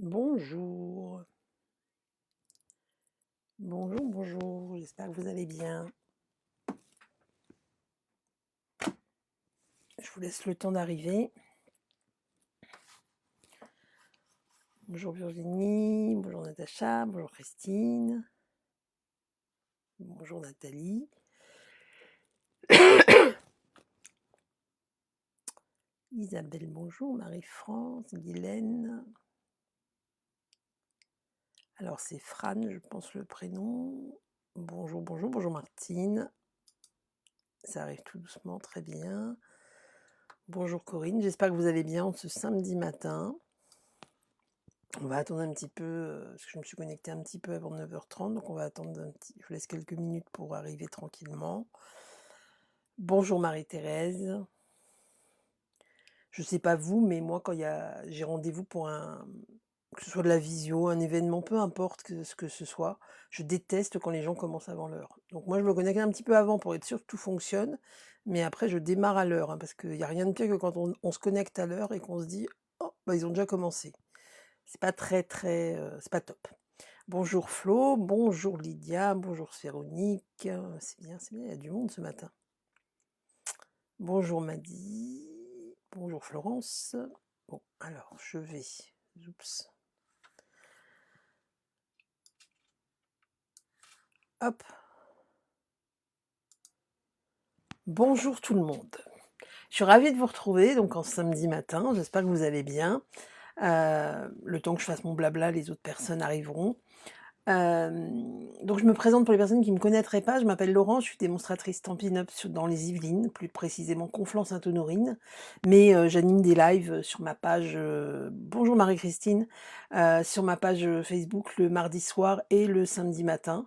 Bonjour, bonjour, j'espère que vous allez bien. Je vous laisse le temps d'arriver. Bonjour Virginie, bonjour Natacha, bonjour Christine, bonjour Nathalie. Isabelle, bonjour, Marie-France, Guylaine. Alors c'est Fran, je pense le prénom. Bonjour, bonjour Martine. Ça arrive tout doucement, très bien. Bonjour Corinne, j'espère que vous allez bien ce samedi matin. On va attendre un petit peu, parce que je me suis connectée un petit peu avant 9h30, donc on va attendre je vous laisse quelques minutes pour arriver tranquillement. Bonjour Marie-Thérèse. Je sais pas vous, mais moi quand j'ai rendez-vous pour que ce soit de la visio, un événement, peu importe ce que ce soit, je déteste quand les gens commencent avant l'heure. Donc moi je me connecte un petit peu avant pour être sûr que tout fonctionne, mais après je démarre à l'heure, parce qu'il n'y a rien de pire que quand on se connecte à l'heure et qu'on se dit oh bah ils ont déjà commencé. C'est pas très, c'est pas top. Bonjour Flo, bonjour Lydia, bonjour Véronique. C'est bien, il y a du monde ce matin. Bonjour Maddy, bonjour Florence. Bon, alors je vais. Oups. Hop. Bonjour tout le monde. Je suis ravie de vous retrouver donc en samedi matin. J'espère que vous allez bien. Le temps que je fasse mon blabla, les autres personnes arriveront. Donc je me présente pour les personnes qui ne me connaîtraient pas, je m'appelle Laurence, je suis démonstratrice Stampin' Up dans les Yvelines, plus précisément Conflans-Sainte-Honorine, mais j'anime des lives sur ma page, bonjour Marie-Christine, sur ma page Facebook le mardi soir et le samedi matin,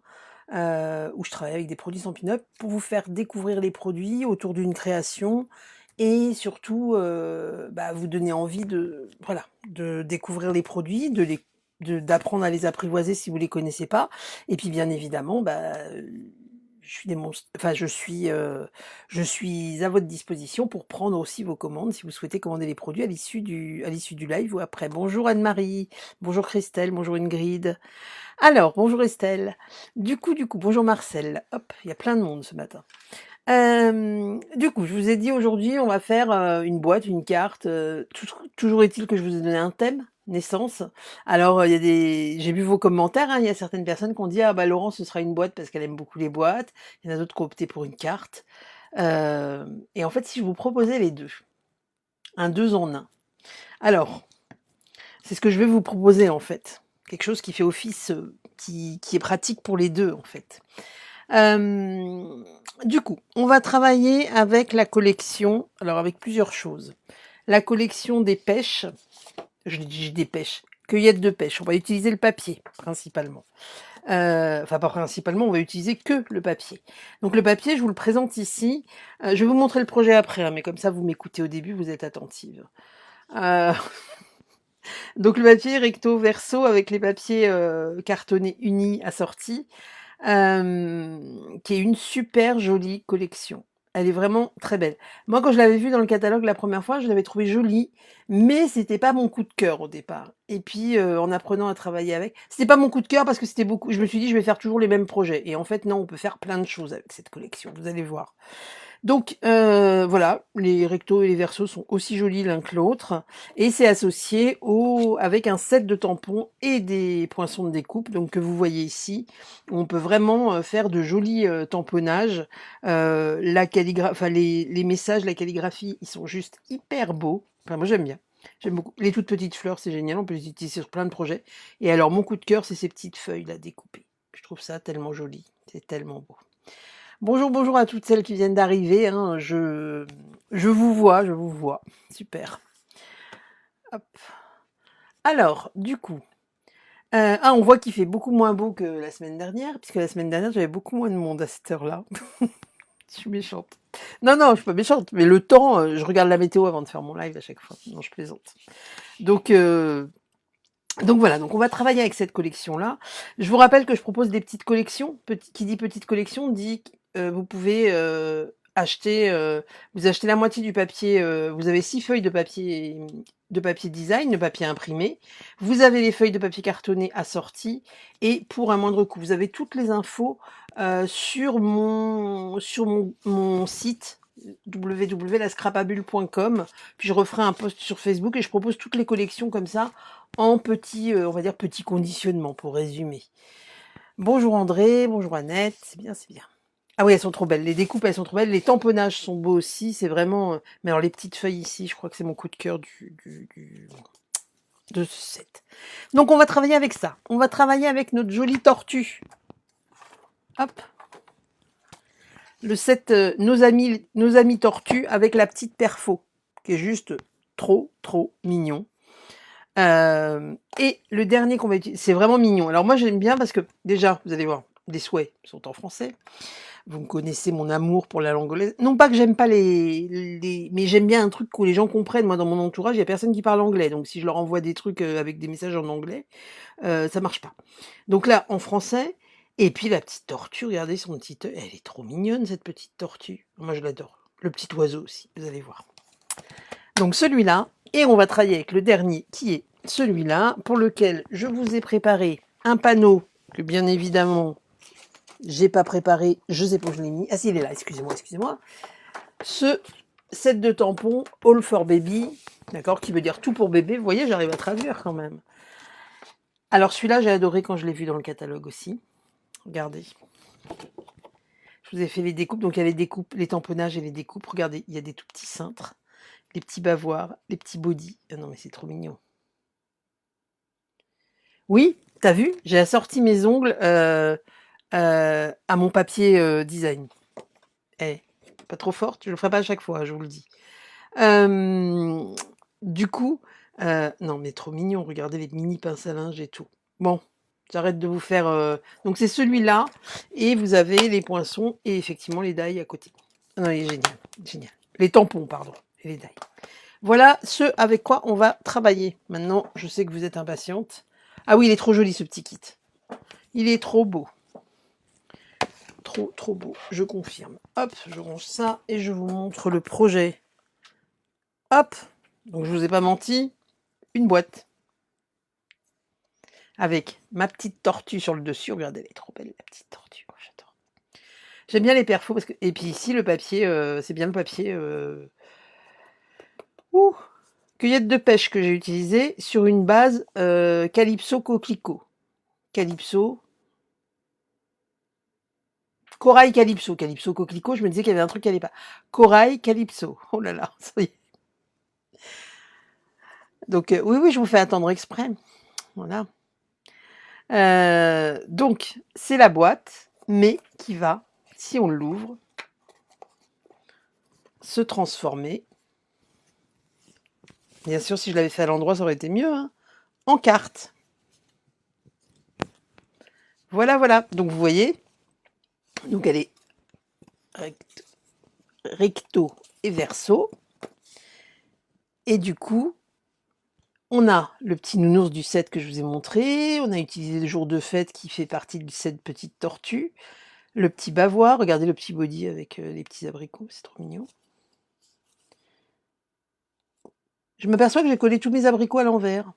où je travaille avec des produits Stampin' Up pour vous faire découvrir les produits autour d'une création et surtout vous donner envie de découvrir les produits, d'apprendre à les apprivoiser si vous les connaissez pas. Et puis bien évidemment, je suis à votre disposition pour prendre aussi vos commandes si vous souhaitez commander les produits à l'issue du live ou après. Bonjour Anne-Marie, bonjour Christelle, bonjour Ingrid. Alors, bonjour Estelle. Du coup, bonjour Marcel. Hop, il y a plein de monde ce matin. Du coup, je vous ai dit aujourd'hui, on va faire une boîte, une carte. Toujours est-il que je vous ai donné un thème, naissance. Alors, j'ai vu vos commentaires, hein, il y a certaines personnes qui ont dit ah bah Laurent, ce sera une boîte parce qu'elle aime beaucoup les boîtes. Il y en a d'autres qui ont opté pour une carte. Et en fait, si je vous proposais les deux, un deux en un. Alors, c'est ce que je vais vous proposer en fait. Quelque chose qui fait office, qui est pratique pour les deux en fait. Du coup, on va travailler avec la collection, alors avec plusieurs choses. La collection des pêches, je dis des pêches, cueillettes de pêche. On va utiliser le papier principalement. Enfin pas principalement, on va utiliser que le papier. Donc le papier, je vous le présente ici. Je vais vous montrer le projet après, hein, mais comme ça vous m'écoutez au début, vous êtes attentive. Donc le papier recto verso avec les papiers cartonnés unis assortis. Qui est une super jolie collection. Elle est vraiment très belle. Moi, quand je l'avais vue dans le catalogue la première fois, je l'avais trouvée jolie, mais c'était pas mon coup de cœur au départ. Et puis, en apprenant à travailler avec, c'était pas mon coup de cœur parce que c'était beaucoup. Je me suis dit, je vais faire toujours les mêmes projets. Et en fait, non, on peut faire plein de choses avec cette collection. Vous allez voir. Donc voilà, les rectos et les versos sont aussi jolis l'un que l'autre et c'est associé avec un set de tampons et des poinçons de découpe donc que vous voyez ici. On peut vraiment faire de jolis tamponnages. La calligraphie, les messages, la calligraphie, ils sont juste hyper beaux. Enfin moi j'aime bien. J'aime beaucoup. Les toutes petites fleurs, c'est génial, on peut les utiliser sur plein de projets. Et alors mon coup de cœur, c'est ces petites feuilles là découpées. Je trouve ça tellement joli, c'est tellement beau. Bonjour, bonjour à toutes celles qui viennent d'arriver, hein. Je vous vois. Super. Hop. Alors, du coup, on voit qu'il fait beaucoup moins beau que la semaine dernière, puisque la semaine dernière, j'avais beaucoup moins de monde à cette heure-là. Je suis méchante. Non, je suis pas méchante, mais le temps, je regarde la météo avant de faire mon live à chaque fois. Non, je plaisante. Donc voilà, donc on va travailler avec cette collection-là. Je vous rappelle que je propose des petites collections. Qui dit petite collection dit vous pouvez acheter, vous achetez la moitié du papier, vous avez 6 feuilles de papier design, de papier imprimé. Vous avez les feuilles de papier cartonné assorties et pour un moindre coût. Vous avez toutes les infos, sur mon site www.lascrapabule.com. Puis je referai un post sur Facebook et je propose toutes les collections comme ça en petit, on va dire petit conditionnement pour résumer. Bonjour André, bonjour Annette, c'est bien, c'est bien. Ah oui, elles sont trop belles. Les découpes, elles sont trop belles. Les tamponnages sont beaux aussi. C'est vraiment. Mais alors, les petites feuilles ici, je crois que c'est mon coup de cœur de ce set. Donc, on va travailler avec ça. On va travailler avec notre jolie tortue. Hop. Le set nos amis tortues avec la petite perfo, qui est juste trop, trop mignon. Et le dernier qu'on va utiliser, c'est vraiment mignon. Alors, moi, j'aime bien parce que, déjà, vous allez voir, les souhaits sont en français. Vous me connaissez mon amour pour la langue anglaise. Non pas que j'aime pas mais j'aime bien un truc où les gens comprennent. Moi, dans mon entourage, il y a personne qui parle anglais. Donc, si je leur envoie des trucs avec des messages en anglais, ça marche pas. Donc là, en français. Et puis la petite tortue, regardez son petit œil. Elle est trop mignonne, cette petite tortue. Moi, je l'adore. Le petit oiseau aussi, vous allez voir. Donc celui-là. Et on va travailler avec le dernier, qui est celui-là, pour lequel je vous ai préparé un panneau que, bien évidemment, j'ai pas préparé, je sais pas où je l'ai mis. Ah si, il est là, excusez-moi. Ce set de tampons All for Baby, d'accord, qui veut dire tout pour bébé. Vous voyez, j'arrive à traduire quand même. Alors celui-là, j'ai adoré quand je l'ai vu dans le catalogue aussi. Regardez. Je vous ai fait les découpes. Donc il y a les découpes, les tamponnages et les découpes. Regardez, il y a des tout petits cintres, les petits bavoirs, les petits bodys. Ah non mais c'est trop mignon. Oui, t'as vu, j'ai assorti mes ongles à mon papier design. Eh, pas trop forte, je le ferai pas à chaque fois, je vous le dis. Du coup, non mais trop mignon, regardez les mini pinces à linge et tout. Bon, j'arrête de vous faire... Donc c'est celui-là, et vous avez les poinçons et effectivement les dailles à côté. Non, il est génial, génial. Les tampons, pardon, et les dailles. Voilà ce avec quoi on va travailler. Maintenant, je sais que vous êtes impatiente. Ah oui, il est trop joli ce petit kit. Il est trop beau. Trop, trop beau, je confirme. Hop, je range ça et je vous montre le projet. Hop, donc je vous ai pas menti, une boîte. Avec ma petite tortue sur le dessus. Regardez, elle est trop belle, la petite tortue. Oh, j'adore. J'aime bien les perfos parce que... Et puis ici, le papier, c'est bien le papier... cueillette de pêche que j'ai utilisé sur une base Calypso Coquelicot. Calypso... Corail Calypso. Calypso Coquelicot, je me disais qu'il y avait un truc qui allait pas. Corail Calypso. Oh là là, ça y est. Donc, oui, je vous fais attendre exprès. Voilà. Donc, c'est la boîte, mais qui va, si on l'ouvre, se transformer. Bien sûr, si je l'avais fait à l'endroit, ça aurait été mieux, hein, en carte. Voilà, voilà. Donc, vous voyez, donc elle est recto et verso. Et du coup, on a le petit nounours du set que je vous ai montré. On a utilisé le jour de fête qui fait partie de cette petite tortue. Le petit bavoir. Regardez le petit body avec les petits abricots. C'est trop mignon. Je m'aperçois que j'ai collé tous mes abricots à l'envers.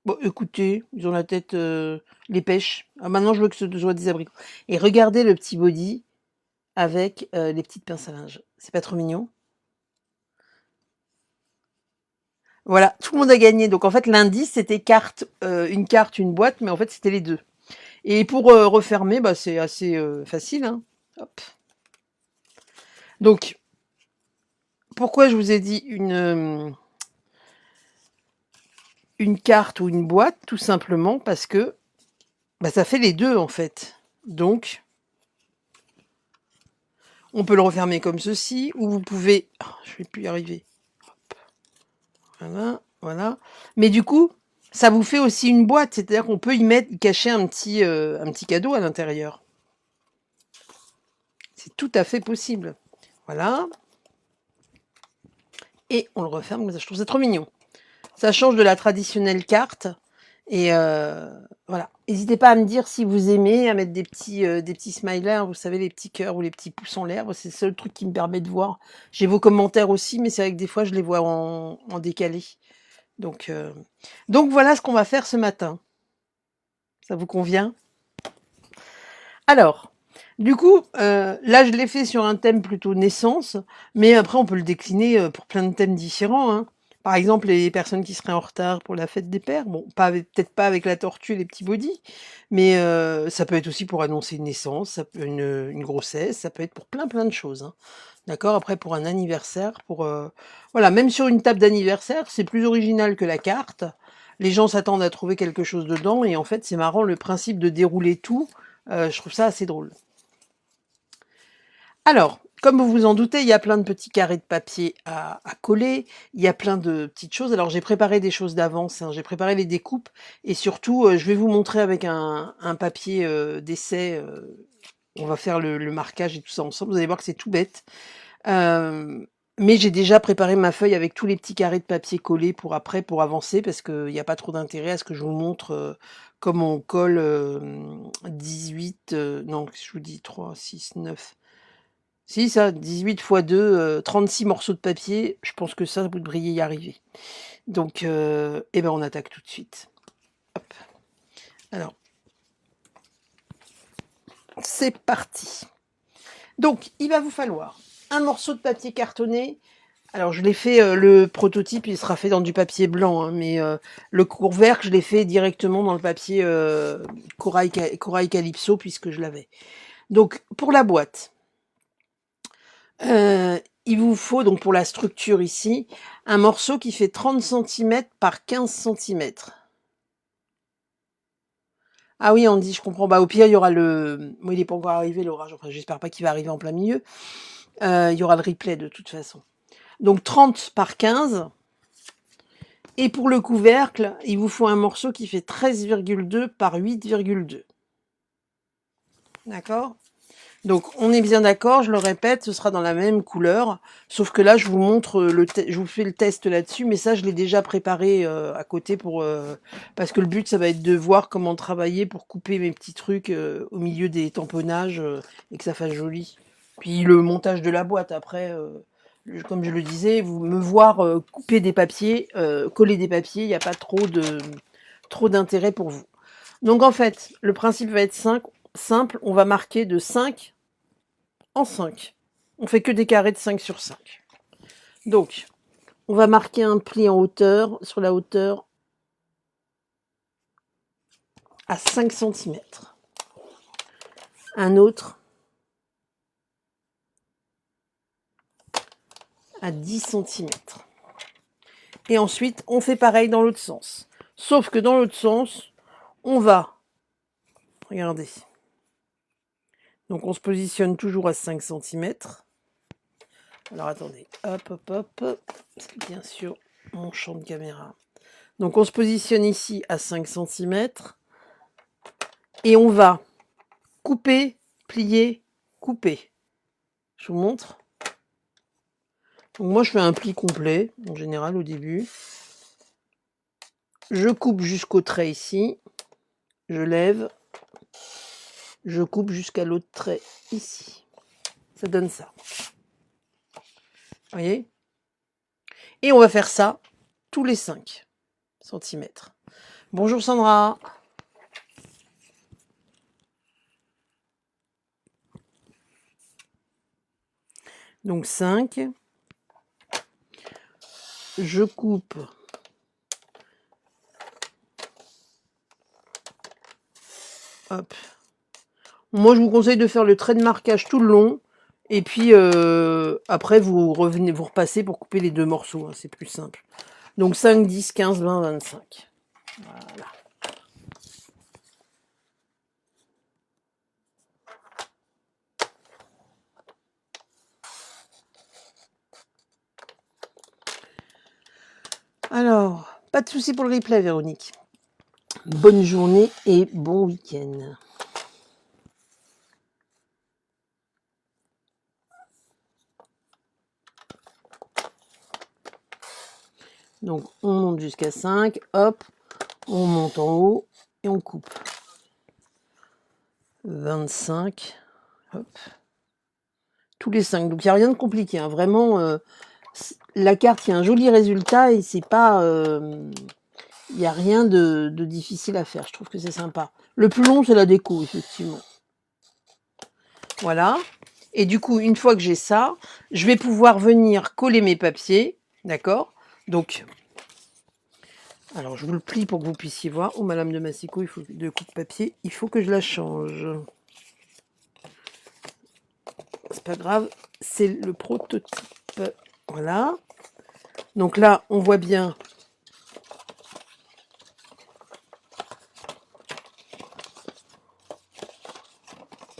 Bon, écoutez, ils ont la tête les pêches. Ah, maintenant, je veux que ce soit des abricots. Et regardez le petit body avec les petites pinces à linge. C'est pas trop mignon? Voilà, tout le monde a gagné. Donc en fait, l'indice, c'était une carte, une boîte, mais en fait, c'était les deux. Et pour refermer, bah, c'est assez facile. Hein. Hop. Donc, pourquoi je vous ai dit une carte ou une boîte? Tout simplement parce que bah, ça fait les deux, en fait. Donc, on peut le refermer comme ceci, ou vous pouvez... Oh, je vais plus y arriver. Hop. Voilà, voilà. Mais du coup, ça vous fait aussi une boîte, c'est-à-dire qu'on peut y cacher un petit cadeau à l'intérieur. C'est tout à fait possible. Voilà. Et on le referme, je trouve ça trop mignon. Ça change de la traditionnelle carte. Et voilà. N'hésitez pas à me dire si vous aimez, à mettre des petits smileys, vous savez, les petits cœurs ou les petits pouces en l'air. C'est le seul truc qui me permet de voir. J'ai vos commentaires aussi, mais c'est vrai que des fois, je les vois en décalé. Donc, voilà ce qu'on va faire ce matin. Ça vous convient? Alors, du coup, là, je l'ai fait sur un thème plutôt naissance, mais après, on peut le décliner pour plein de thèmes différents, hein. Par exemple, les personnes qui seraient en retard pour la fête des pères, bon, peut-être pas avec la tortue et les petits bodys, mais ça peut être aussi pour annoncer une naissance, ça peut une grossesse, ça peut être pour plein plein de choses, hein. D'accord? Après, pour un anniversaire, voilà, même sur une table d'anniversaire, c'est plus original que la carte. Les gens s'attendent à trouver quelque chose dedans, et en fait, c'est marrant, le principe de dérouler tout, je trouve ça assez drôle. Alors, comme vous vous en doutez, il y a plein de petits carrés de papier à coller, il y a plein de petites choses. Alors, j'ai préparé des choses d'avance, hein, j'ai préparé les découpes, et surtout, je vais vous montrer avec un papier d'essai, on va faire le marquage et tout ça ensemble. Vous allez voir que c'est tout bête. Mais j'ai déjà préparé ma feuille avec tous les petits carrés de papier collés pour après, pour avancer, parce qu'il n'y a pas trop d'intérêt à ce que je vous montre comment on colle 18, non, je vous dis 3, 6, 9. Si, ça, 18 fois 2, 36 morceaux de papier. Je pense que ça, vous devriez y arriver. Donc, eh ben, on attaque tout de suite. Hop. Alors, c'est parti. Donc, il va vous falloir un morceau de papier cartonné. Alors, je l'ai fait, le prototype, il sera fait dans du papier blanc, hein, mais le couvercle, je l'ai fait directement dans le papier corail Calypso, puisque je l'avais. Donc, pour la boîte, il vous faut, donc pour la structure ici, un morceau qui fait 30 cm par 15 cm. Ah oui, on dit, je comprends. Bah, au pire, il y aura le... Moi, il n'est pas encore arrivé, l'orage. Enfin, j'espère pas qu'il va arriver en plein milieu. Il y aura le replay, de toute façon. Donc, 30 par 15. Et pour le couvercle, il vous faut un morceau qui fait 13,2 par 8,2. D'accord? Donc, on est bien d'accord, je le répète, ce sera dans la même couleur. Sauf que là, je vous montre, je vous fais le test là-dessus, mais ça, je l'ai déjà préparé à côté parce que le but, ça va être de voir comment travailler pour couper mes petits trucs au milieu des tamponnages et que ça fasse joli. Puis le montage de la boîte, après, comme je le disais, vous me voir couper des papiers, coller des papiers, il n'y a pas trop d'intérêt pour vous. Donc en fait, le principe va être simple, on va marquer de 5 en 5. On fait que des carrés de 5 sur 5. Donc, on va marquer un pli en hauteur, sur la hauteur à 5 cm. Un autre à 10 cm. Et ensuite, on fait pareil dans l'autre sens. Sauf que dans l'autre sens, on va... Regardez. Donc, on se positionne toujours à 5 cm. Alors, attendez. Hop, hop, hop. Parce que bien sûr, mon champ de caméra. Donc, on se positionne ici à 5 cm. Et on va couper, plier, couper. Je vous montre. Donc moi, je fais un pli complet, en général, au début. Je coupe jusqu'au trait ici. Je lève. Je coupe jusqu'à l'autre trait ici. Ça donne ça. Vous voyez? Et on va faire ça tous les 5 cm. Bonjour Sandra. Donc 5. Je coupe. Hop. Moi, je vous conseille de faire le trait de marquage tout le long. Et puis, après, vous repassez pour couper les deux morceaux. Hein, c'est plus simple. Donc 5, 10, 15, 20, 25. Voilà. Alors, pas de souci pour le replay, Véronique. Bonne journée et bon week-end. Donc, on monte jusqu'à 5. Hop, On monte en haut et on coupe. 25, hop. Tous les 5. Donc il n'y a rien de compliqué, hein. Vraiment, la carte, il y a un joli résultat et c'est pas... il n'y a rien de difficile à faire. Je trouve que c'est sympa. Le plus long, c'est la déco, effectivement. Voilà. Et du coup, une fois que j'ai ça, je vais pouvoir venir coller mes papiers. D'accord? Donc, alors je vous le plie pour que vous puissiez voir. Oh, Madame de Massico, il faut de coupe-papier. Il faut que je la change. C'est pas grave. C'est le prototype. Voilà. Donc là, on voit bien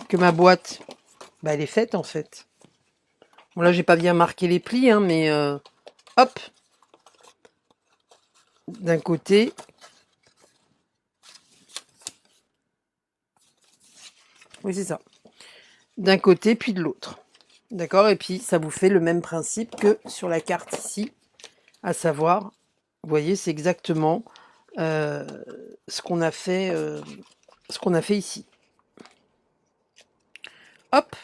que ma boîte, bah, elle est faite en fait. Bon, là, j'ai pas bien marqué les plis, hein, mais hop, d'un côté. Oui, c'est ça. D'un côté, puis de l'autre. D'accord? Et puis, ça vous fait le même principe que sur la carte ici, à savoir, vous voyez, c'est exactement ce qu'on a fait ici. Hop.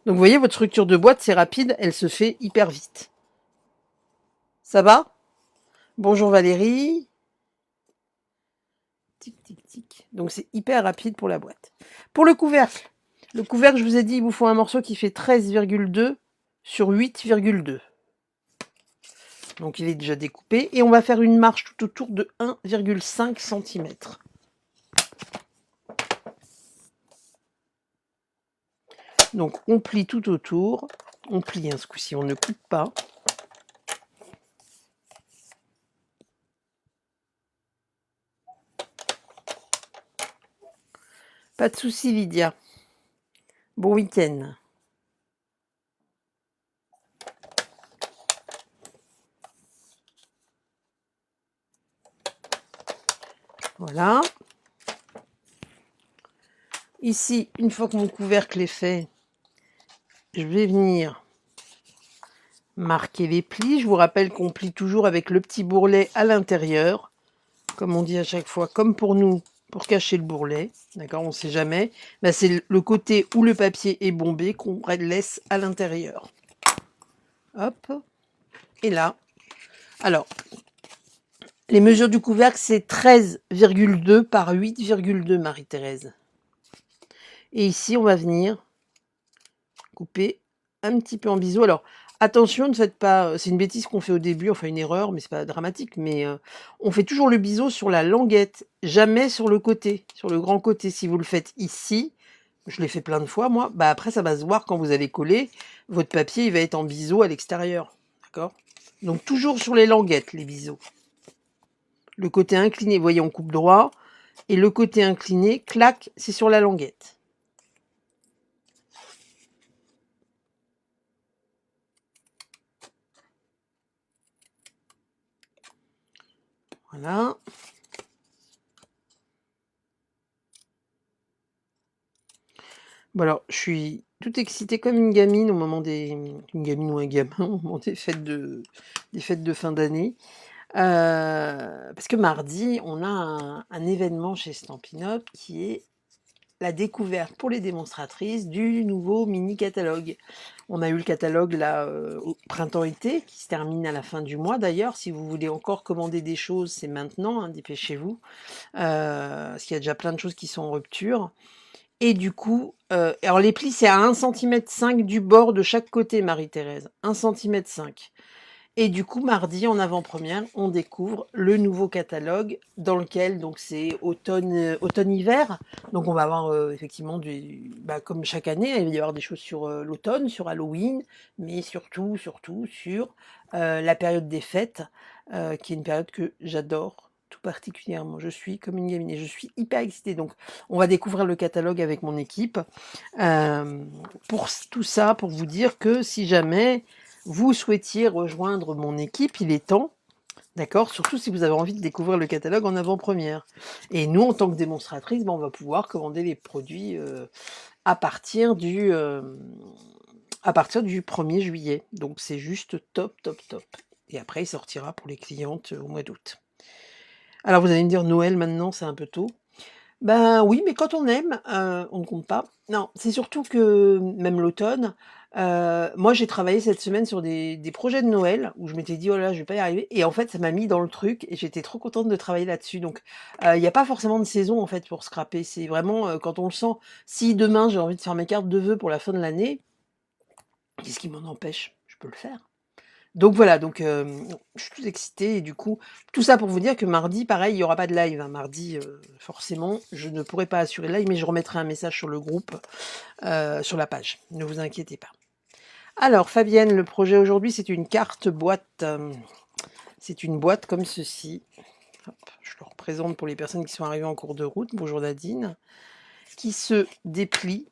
Donc, vous voyez, votre structure de boîte, c'est rapide, elle se fait hyper vite. Ça va? Bonjour Valérie. Tic, tic, tic. Donc, c'est hyper rapide pour la boîte. Pour le couvercle, je vous ai dit, il vous faut un morceau qui fait 13,2 sur 8,2. Donc il est déjà découpé. Et on va faire une marche tout autour de 1,5 cm. Donc on plie tout autour. On plie, ce coup-ci, on ne coupe pas. Pas de souci, Lydia. Bon week-end. Voilà. Ici, une fois que mon couvercle est fait, je vais venir marquer les plis. Je vous rappelle qu'on plie toujours avec le petit bourrelet à l'intérieur. Comme on dit à chaque fois, comme pour nous, pour cacher le bourrelet. D'accord, on ne sait jamais. Ben, c'est le côté où le papier est bombé qu'on laisse à l'intérieur. Hop. Et là. Alors, les mesures du couvercle, c'est 13,2 par 8,2, Marie-Thérèse. Et ici, on va venir couper un petit peu en biseau. Alors, attention, ne faites pas... C'est une bêtise qu'on fait au début, enfin une erreur, mais c'est pas dramatique. Mais on fait toujours le biseau sur la languette, jamais sur le côté, sur le grand côté. Si vous le faites ici, je l'ai fait plein de fois, moi, bah après, ça va se voir quand vous allez coller. Votre papier, il va être en biseau à l'extérieur. D'accord? Donc, toujours sur les languettes, les biseaux. Le côté incliné, vous voyez, on coupe droit. Et le côté incliné, clac, c'est sur la languette. Voilà. Bon alors, je suis toute excitée comme une gamine au moment des... Une gamine ou un gamin au moment des fêtes de fin d'année. Parce que mardi, on a un événement chez Stampin' Up qui est la découverte pour les démonstratrices du nouveau mini-catalogue. On a eu le catalogue là au printemps-été qui se termine à la fin du mois d'ailleurs. Si vous voulez encore commander des choses, c'est maintenant, hein, dépêchez-vous. Parce qu'il y a déjà plein de choses qui sont en rupture. Et du coup, alors les plis, c'est à 1,5 cm du bord de chaque côté, Marie-Thérèse. 1,5 cm. Et du coup, mardi, en avant-première, on découvre le nouveau catalogue dans lequel, donc c'est automne-hiver. Donc on va avoir effectivement, comme chaque année, il va y avoir des choses sur l'automne, sur Halloween, mais surtout sur la période des fêtes, qui est une période que j'adore tout particulièrement. Je suis comme une gamine et je suis hyper excitée. Donc on va découvrir le catalogue avec mon équipe. Pour tout ça, pour vous dire que si jamais vous souhaitiez rejoindre mon équipe, il est temps, d'accord? Surtout si vous avez envie de découvrir le catalogue en avant-première. Et nous, en tant que démonstratrice, on va pouvoir commander les produits à partir du 1er juillet. Donc c'est juste top, top, top. Et après, il sortira pour les clientes au mois d'août. Alors vous allez me dire: «Noël maintenant, c'est un peu tôt». Ben oui, mais quand on aime, on ne compte pas. Non, c'est surtout que même l'automne, moi j'ai travaillé cette semaine sur des projets de Noël où je m'étais dit: «Oh là là, je vais pas y arriver» et en fait ça m'a mis dans le truc et j'étais trop contente de travailler là-dessus donc il y a pas forcément de saison en fait pour scraper. C'est vraiment, quand on le sent. Si demain j'ai envie de faire mes cartes de vœux pour la fin de l'année, qu'est-ce qui m'en empêche? Je peux le faire. Donc voilà, donc je suis toute excitée et du coup, tout ça pour vous dire que mardi, pareil, il y aura pas de live, hein. Mardi, forcément, je ne pourrai pas assurer le live, mais je remettrai un message sur le groupe, sur la page. Ne vous inquiétez pas. Alors Fabienne, le projet aujourd'hui, c'est une carte boîte, c'est une boîte comme ceci. Hop, je le représente pour les personnes qui sont arrivées en cours de route. Bonjour Nadine. Qui se déplie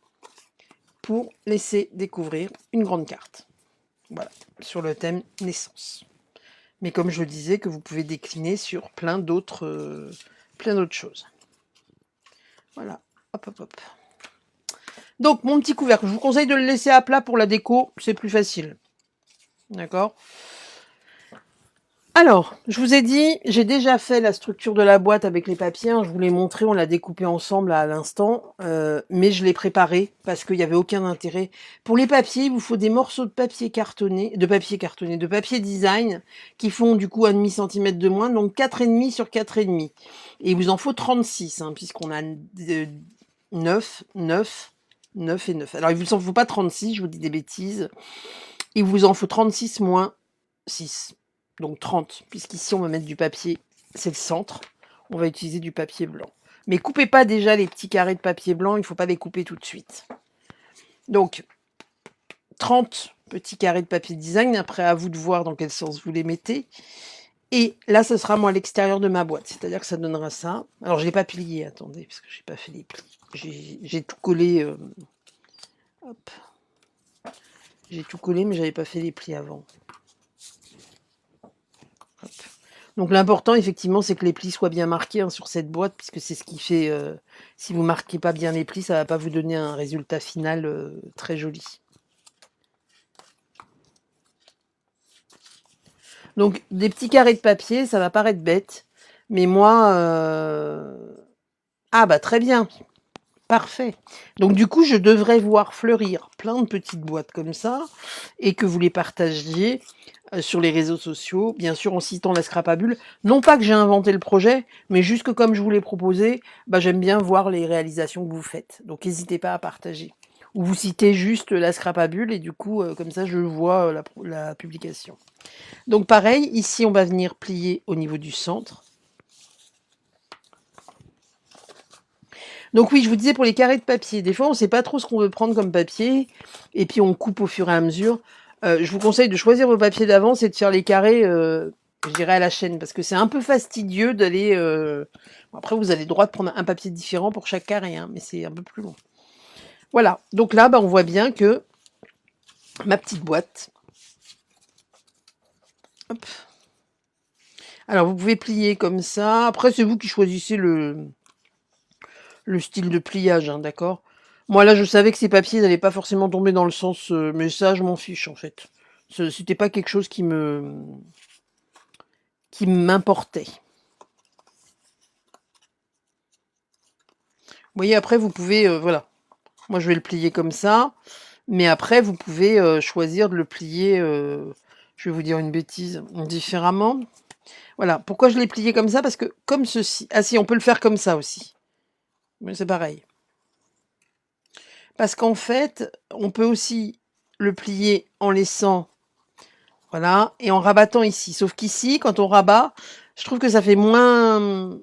pour laisser découvrir une grande carte. Voilà, sur le thème naissance. Mais comme je le disais, que vous pouvez décliner sur plein d'autres choses. Voilà, hop, hop, hop. Donc, mon petit couvercle, je vous conseille de le laisser à plat pour la déco, c'est plus facile. D'accord? Alors, je vous ai dit, j'ai déjà fait la structure de la boîte avec les papiers, hein, je vous l'ai montré, on l'a découpé ensemble à l'instant, mais je l'ai préparé parce qu'il n'y avait aucun intérêt. Pour les papiers, il vous faut des morceaux de papier cartonné, de papier design, qui font du coup 1,5 cm de moins, donc 4,5 sur 4,5. Et il vous en faut 36, hein, puisqu'on a 9, 9, 9 et 9. Alors, il vous en faut pas 36, je vous dis des bêtises. Il vous en faut 36 moins 6. Donc 30, puisqu'ici on va mettre du papier, c'est le centre, on va utiliser du papier blanc. Mais coupez pas déjà les petits carrés de papier blanc, il ne faut pas les couper tout de suite. Donc 30 petits carrés de papier design, après à vous de voir dans quel sens vous les mettez. Et là, ce sera moi l'extérieur de ma boîte, c'est-à-dire que ça donnera ça. Alors je l'ai pas plié, attendez, parce que j'ai pas fait les plis. J'ai tout collé, hop. J'ai tout collé, mais j'avais pas fait les plis avant. Hop. Donc l'important, effectivement, c'est que les plis soient bien marqués, hein, sur cette boîte, puisque c'est ce qui fait... si vous marquez pas bien les plis, ça va pas vous donner un résultat final très joli. Donc des petits carrés de papier, ça va paraître bête, mais moi... Ah bah très bien, parfait. Donc du coup, je devrais voir fleurir plein de petites boîtes comme ça, et que vous les partagiez sur les réseaux sociaux, bien sûr en citant la scrap à bulles. Non pas que j'ai inventé le projet, mais juste que comme je vous l'ai proposé, bah, j'aime bien voir les réalisations que vous faites. Donc n'hésitez pas à partager. Ou vous citez juste la scrap à bulles et du coup, comme ça, je vois la publication. Donc pareil, ici, on va venir plier au niveau du centre. Donc oui, je vous disais pour les carrés de papier, des fois on ne sait pas trop ce qu'on veut prendre comme papier, et puis on coupe au fur et à mesure. Je vous conseille de choisir vos papiers d'avance et de faire les carrés, je dirais à la chaîne, parce que c'est un peu fastidieux d'aller... Après, vous avez le droit de prendre un papier différent pour chaque carré, hein, mais c'est un peu plus long. Voilà, donc là, bah, on voit bien que ma petite boîte... Hop. Alors, vous pouvez plier comme ça. Après, c'est vous qui choisissez le style de pliage, hein, d'accord? Moi, là, je savais que ces papiers n'allaient pas forcément tomber dans le sens... mais ça, je m'en fiche, en fait. C'était pas quelque chose qui m'importait. Vous voyez, après, vous pouvez... voilà. Moi, je vais le plier comme ça. Mais après, vous pouvez choisir de le plier... je vais vous dire une bêtise, différemment. Voilà. Pourquoi je l'ai plié comme ça? Parce que comme ceci... Ah si, on peut le faire comme ça aussi. Mais c'est pareil. Parce qu'en fait, on peut aussi le plier en laissant... Voilà. Et en rabattant ici. Sauf qu'ici, quand on rabat, je trouve que ça fait moins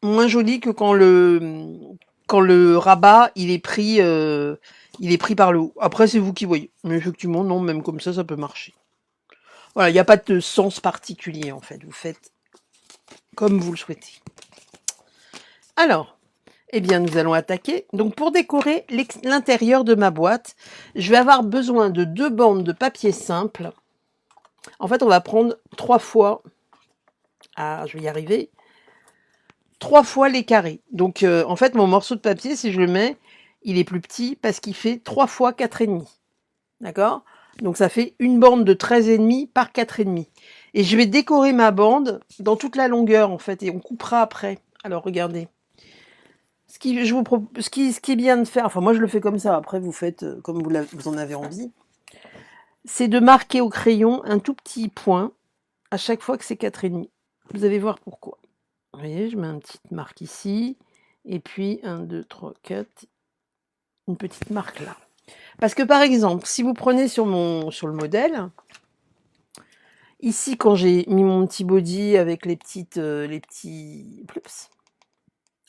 joli que quand le rabat, il est pris par le haut. Après, c'est vous qui voyez. Mais effectivement, non, même comme ça peut marcher. Voilà, il n'y a pas de sens particulier, en fait. Vous faites comme vous le souhaitez. Alors, eh bien, nous allons attaquer. Donc, pour décorer l'intérieur de ma boîte, je vais avoir besoin de 2 bandes de papier simple. En fait, on va prendre 3 fois... Ah, je vais y arriver. 3 fois les carrés. Donc, en fait, mon morceau de papier, si je le mets, il est plus petit parce qu'il fait 3 fois 4,5. D'accord? Donc ça fait une bande de 13,5 par 4,5. Et je vais décorer ma bande dans toute la longueur en fait, et on coupera après. Alors regardez. Ce qui est bien de faire, enfin moi je le fais comme ça, après vous faites comme vous en avez envie, c'est de marquer au crayon un tout petit point à chaque fois que c'est 4,5. Vous allez voir pourquoi. Vous voyez, je mets une petite marque ici, et puis 1, 2, 3, 4, une petite marque là. Parce que par exemple, si vous prenez sur le modèle, ici quand j'ai mis mon petit body avec les petits plups,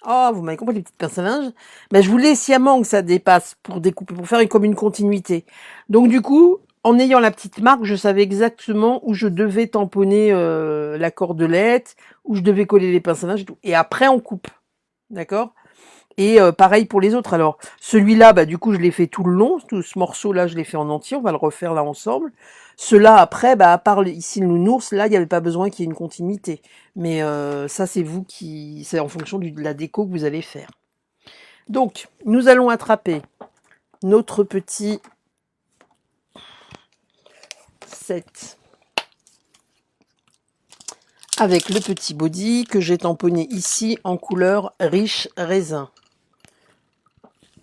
oh vous m'avez compris, les petites pinces à linge, ben je voulais sciemment que ça dépasse pour découper, pour faire comme une continuité. Donc du coup, en ayant la petite marque, je savais exactement où je devais tamponner la cordelette, où je devais coller les pinces à linge et tout. Et après on coupe, d'accord? Et pareil pour les autres. Alors, celui-là, bah, du coup, je l'ai fait tout le long. Tout ce morceau-là, je l'ai fait en entier. On va le refaire là ensemble. Ceux-là, après, bah, à part ici le nounours, là, il n'y avait pas besoin qu'il y ait une continuité. Mais ça, c'est vous qui... C'est en fonction de la déco que vous allez faire. Donc, nous allons attraper notre petit set avec le petit body que j'ai tamponné ici en couleur riche raisin.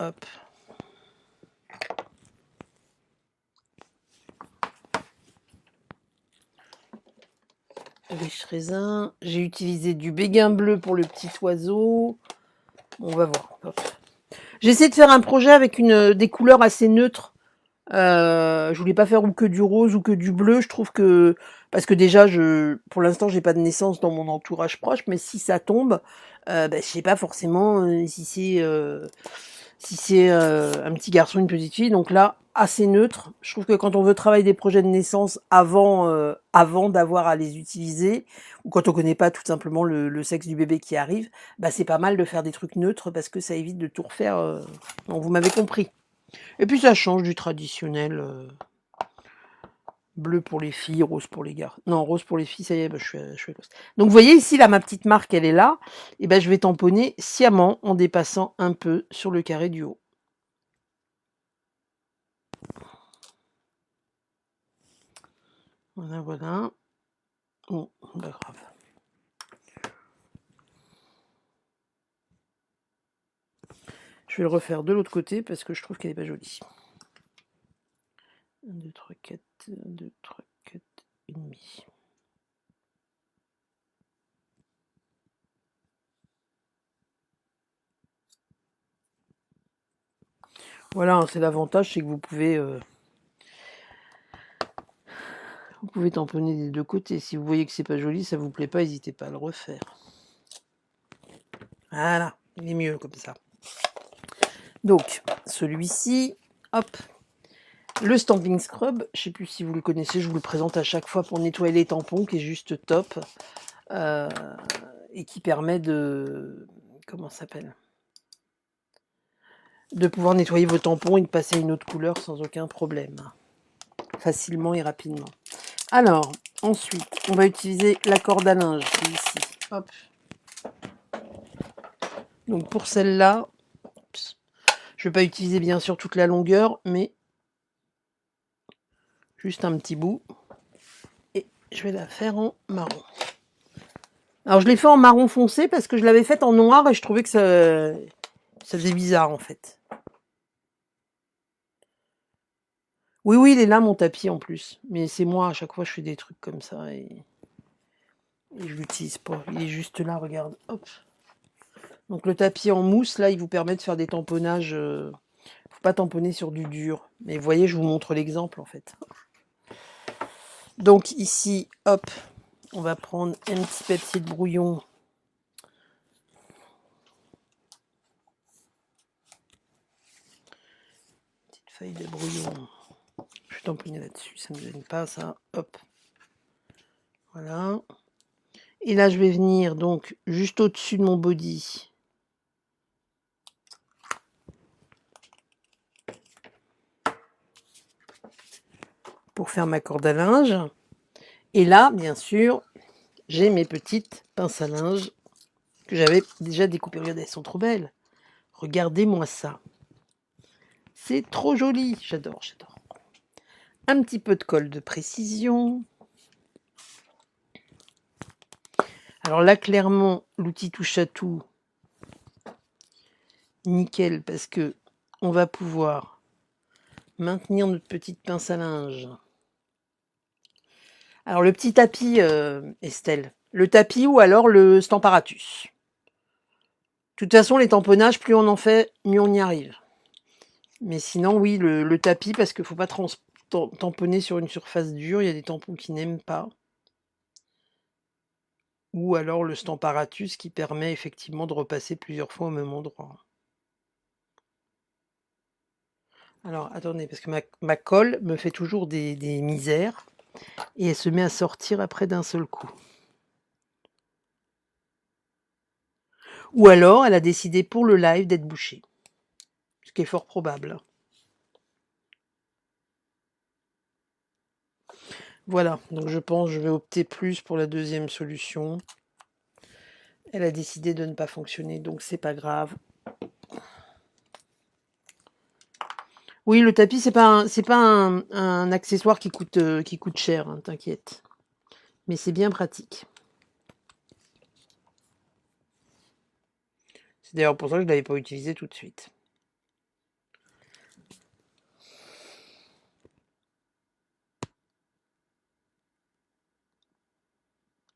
Hop. Riche raisin. J'ai utilisé du béguin bleu pour le petit oiseau. On va voir. J'essaie de faire un projet avec des couleurs assez neutres. Je voulais pas faire ou que du rose ou que du bleu. Je trouve que parce que déjà, pour l'instant, j'ai pas de naissance dans mon entourage proche, mais si ça tombe, je sais pas forcément si c'est un petit garçon, une petite fille. Donc là, assez neutre. Je trouve que quand on veut travailler des projets de naissance avant d'avoir à les utiliser, ou quand on connaît pas tout simplement le sexe du bébé qui arrive, bah c'est pas mal de faire des trucs neutres parce que ça évite de tout refaire. Bon, vous m'avez compris. Et puis ça change du traditionnel bleu pour les filles, rose pour les gars. Non, rose pour les filles, ça y est, bah, je suis Écosse. Donc vous voyez ici, là, ma petite marque, elle est là. Et ben je vais tamponner sciemment en dépassant un peu sur le carré du haut. Voilà, voilà. Bon, pas grave. Je vais le refaire de l'autre côté parce que je trouve qu'elle n'est pas jolie. 1, 2, 3, 4, 1, 2, 3, 4 et demi. Voilà, c'est l'avantage, c'est que vous pouvez tamponner des deux côtés. Si vous voyez que c'est pas joli, ça vous plaît pas, n'hésitez pas à le refaire. Voilà, il est mieux comme ça. Donc, celui-ci, hop, le Stamping Scrub, je sais plus si vous le connaissez, je vous le présente à chaque fois pour nettoyer les tampons, qui est juste top, et qui permet de, comment ça s'appelle, de pouvoir nettoyer vos tampons et de passer à une autre couleur sans aucun problème, facilement et rapidement. Alors, ensuite, on va utiliser la corde à linge, qui est ici, hop. Donc pour celle-là, je ne vais pas utiliser bien sûr toute la longueur, mais juste un petit bout. Et je vais la faire en marron. Alors je l'ai fait en marron foncé parce que je l'avais faite en noir et je trouvais que ça faisait bizarre en fait. Oui, oui, il est là mon tapis en plus. Mais c'est moi, à chaque fois je fais des trucs comme ça et je l'utilise pas. Il est juste là, regarde. Hop. Donc le tapis en mousse, là, il vous permet de faire des tamponnages. Faut pas tamponner sur du dur. Mais vous voyez, je vous montre l'exemple en fait. Donc ici, hop, on va prendre un petit papier de brouillon. Petite feuille de brouillon. Je vais tamponner là-dessus, ça ne me gêne pas ça. Hop. Voilà. Et là, je vais venir donc juste au-dessus de mon body. Pour faire ma corde à linge. Et là, bien sûr, j'ai mes petites pinces à linge que j'avais déjà découpées. Regardez, elles sont trop belles. Regardez-moi ça. C'est trop joli. J'adore, j'adore. un petit peu de colle de précision. Alors là, clairement, l'outil touche à tout. Nickel, parce que on va pouvoir maintenir notre petite pince à linge. Alors le petit tapis, Estelle. Le tapis ou alors le Stamparatus. De toute façon, les tamponnages, plus on en fait, mieux on y arrive. Mais sinon, oui, le tapis, parce qu'il ne faut pas tamponner sur une surface dure. Il y a des tampons qui n'aiment pas. Ou alors le Stamparatus qui permet effectivement de repasser plusieurs fois au même endroit. Alors, attendez, parce que ma colle me fait toujours des misères. Et elle se met à sortir après d'un seul coup. Ou alors, elle a décidé pour le live d'être bouchée. Ce qui est fort probable. Voilà, donc je pense que je vais opter plus pour la deuxième solution. Elle a décidé de ne pas fonctionner, donc c'est pas grave. Oui, le tapis, c'est pas un accessoire qui coûte cher, hein, t'inquiète. Mais c'est bien pratique. C'est d'ailleurs pour ça que je ne l'avais pas utilisé tout de suite.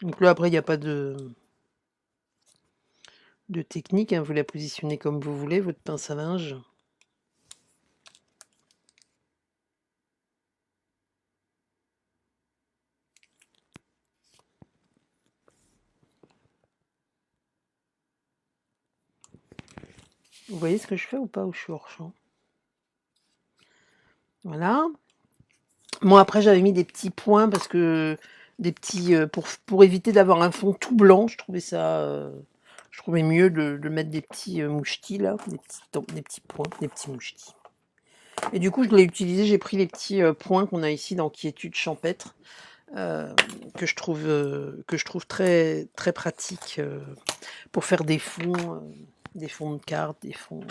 Donc là, après, il n'y a pas de technique, hein. Vous la positionnez comme vous voulez, votre pince à linge. Vous voyez ce que je fais ou pas, ou je suis hors champ? Voilà. Moi, après, j'avais mis des petits points parce que des petits pour éviter d'avoir un fond tout blanc. Je trouvais ça, je trouvais mieux de mettre des petits mouchetis là, des petits points, des petits mouchetis. Et du coup, je l'ai utilisé. J'ai pris les petits points qu'on a ici dans Quiétude champêtre, que je trouve très très pratique pour faire des fonds de cartes, des fonds.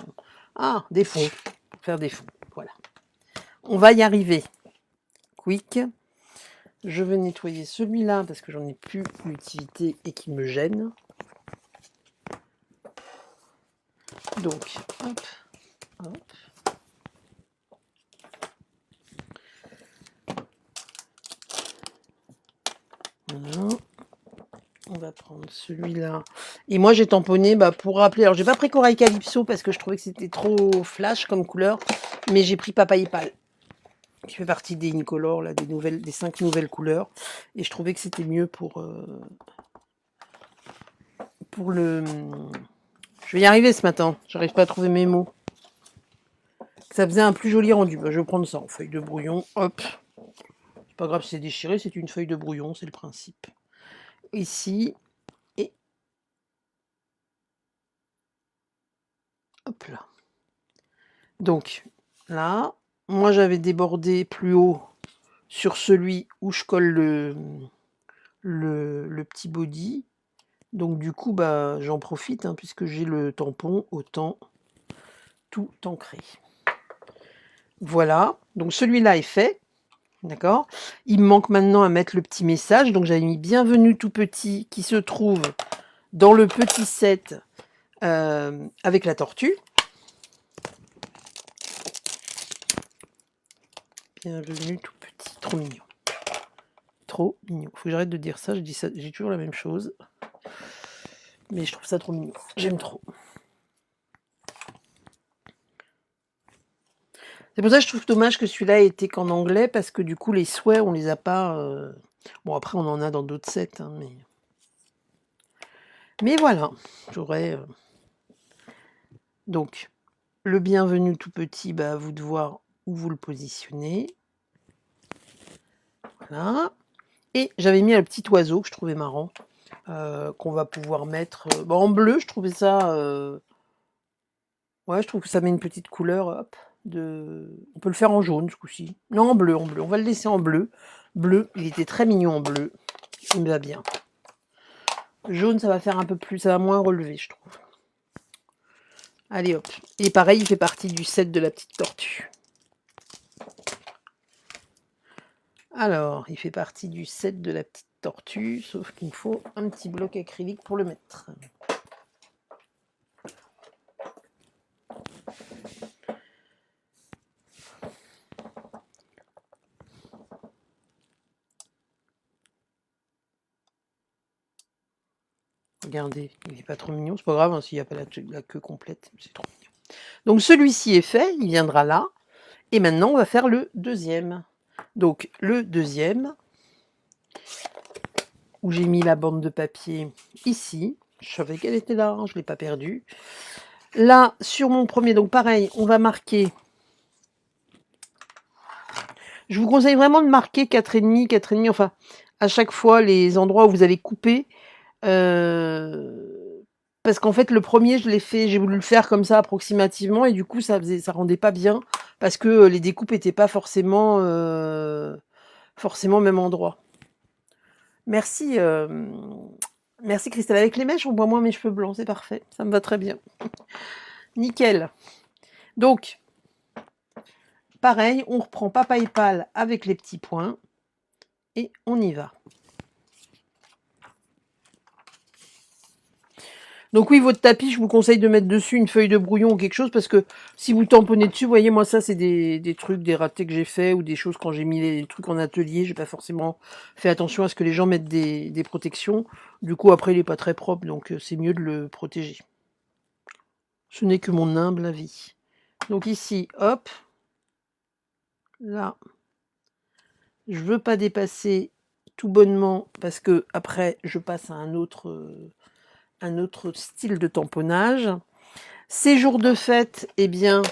Ah, des fonds. Pour faire des fonds. Voilà. On va y arriver. Quick. Je vais nettoyer celui-là parce que j'en ai plus l'utilité et qui me gêne. Donc, hop, hop. Voilà. On va prendre celui-là. Et moi, j'ai tamponné pour rappeler. Alors, j'ai pas pris Corail Calypso parce que je trouvais que c'était trop flash comme couleur. Mais j'ai pris Papaye Pâle, qui fait partie des Incolor, là, des 5 nouvelles couleurs. Et je trouvais que c'était mieux pour le... Je vais y arriver ce matin. J'arrive pas à trouver mes mots. Ça faisait un plus joli rendu. Je vais prendre ça en feuille de brouillon. Hop. C'est pas grave si c'est déchiré, c'est une feuille de brouillon, c'est le principe. Ici. Et hop là. Donc, là, moi j'avais débordé plus haut sur celui où je colle le petit body. Donc du coup, j'en profite, hein, puisque j'ai le tampon, autant tout ancrer. Voilà, donc celui-là est fait. D'accord. Il me manque maintenant à mettre le petit message. Donc j'avais mis bienvenue tout petit qui se trouve dans le petit set avec la tortue. Bienvenue tout petit. Trop mignon. Trop mignon. Faut que j'arrête de dire ça. Je dis ça, j'ai toujours la même chose. Mais je trouve ça trop mignon. J'aime trop. C'est pour ça que je trouve dommage que celui-là ait été qu'en anglais, parce que du coup les souhaits on les a pas. Bon après on en a dans d'autres sets, hein, mais voilà. J'aurais donc le bienvenu tout petit, à vous de voir où vous le positionnez. Voilà. Et j'avais mis un petit oiseau que je trouvais marrant, qu'on va pouvoir mettre en bleu. Je trouvais ça. Ouais, je trouve que ça met une petite couleur. Hop. On peut le faire en jaune ce coup-ci. Non, en bleu, en bleu. On va le laisser en bleu. Bleu, il était très mignon en bleu. Il me va bien. Jaune, ça va faire un peu plus, ça va moins relever, je trouve. Allez hop. Et pareil, il fait partie du set de la petite tortue. Alors, il fait partie du set de la petite tortue, sauf qu'il me faut un petit bloc acrylique pour le mettre. Regardez, il n'est pas trop mignon, c'est pas grave hein, s'il n'y a pas la queue complète, c'est trop mignon. Donc celui-ci est fait, il viendra là. Et maintenant, on va faire le deuxième. Donc le deuxième, où j'ai mis la bande de papier ici. Je savais qu'elle était là, hein, je ne l'ai pas perdue. Là, sur mon premier, donc pareil, on va marquer. Je vous conseille vraiment de marquer 4,5, 4,5, enfin, à chaque fois, les endroits où vous allez couper. Parce qu'en fait, le premier, je l'ai fait, j'ai voulu le faire comme ça, approximativement, et du coup, ça rendait pas bien, parce que les découpes n'étaient pas forcément au même endroit. Merci, merci Christelle. Avec les mèches, on voit moins mes cheveux blancs, c'est parfait. Ça me va très bien. Nickel. Donc, pareil, on reprend papa et pâle avec les petits points. Et on y va. Donc oui, votre tapis, je vous conseille de mettre dessus une feuille de brouillon ou quelque chose, parce que si vous tamponnez dessus, vous voyez, moi ça c'est des trucs, des ratés que j'ai fait, ou des choses quand j'ai mis les trucs en atelier, j'ai pas forcément fait attention à ce que les gens mettent des protections. Du coup, après, il est pas très propre, donc c'est mieux de le protéger. Ce n'est que mon humble avis. Donc ici, hop, là, je veux pas dépasser tout bonnement, parce que après, je passe à un autre style de tamponnage. Ces jours de fête, eh bien,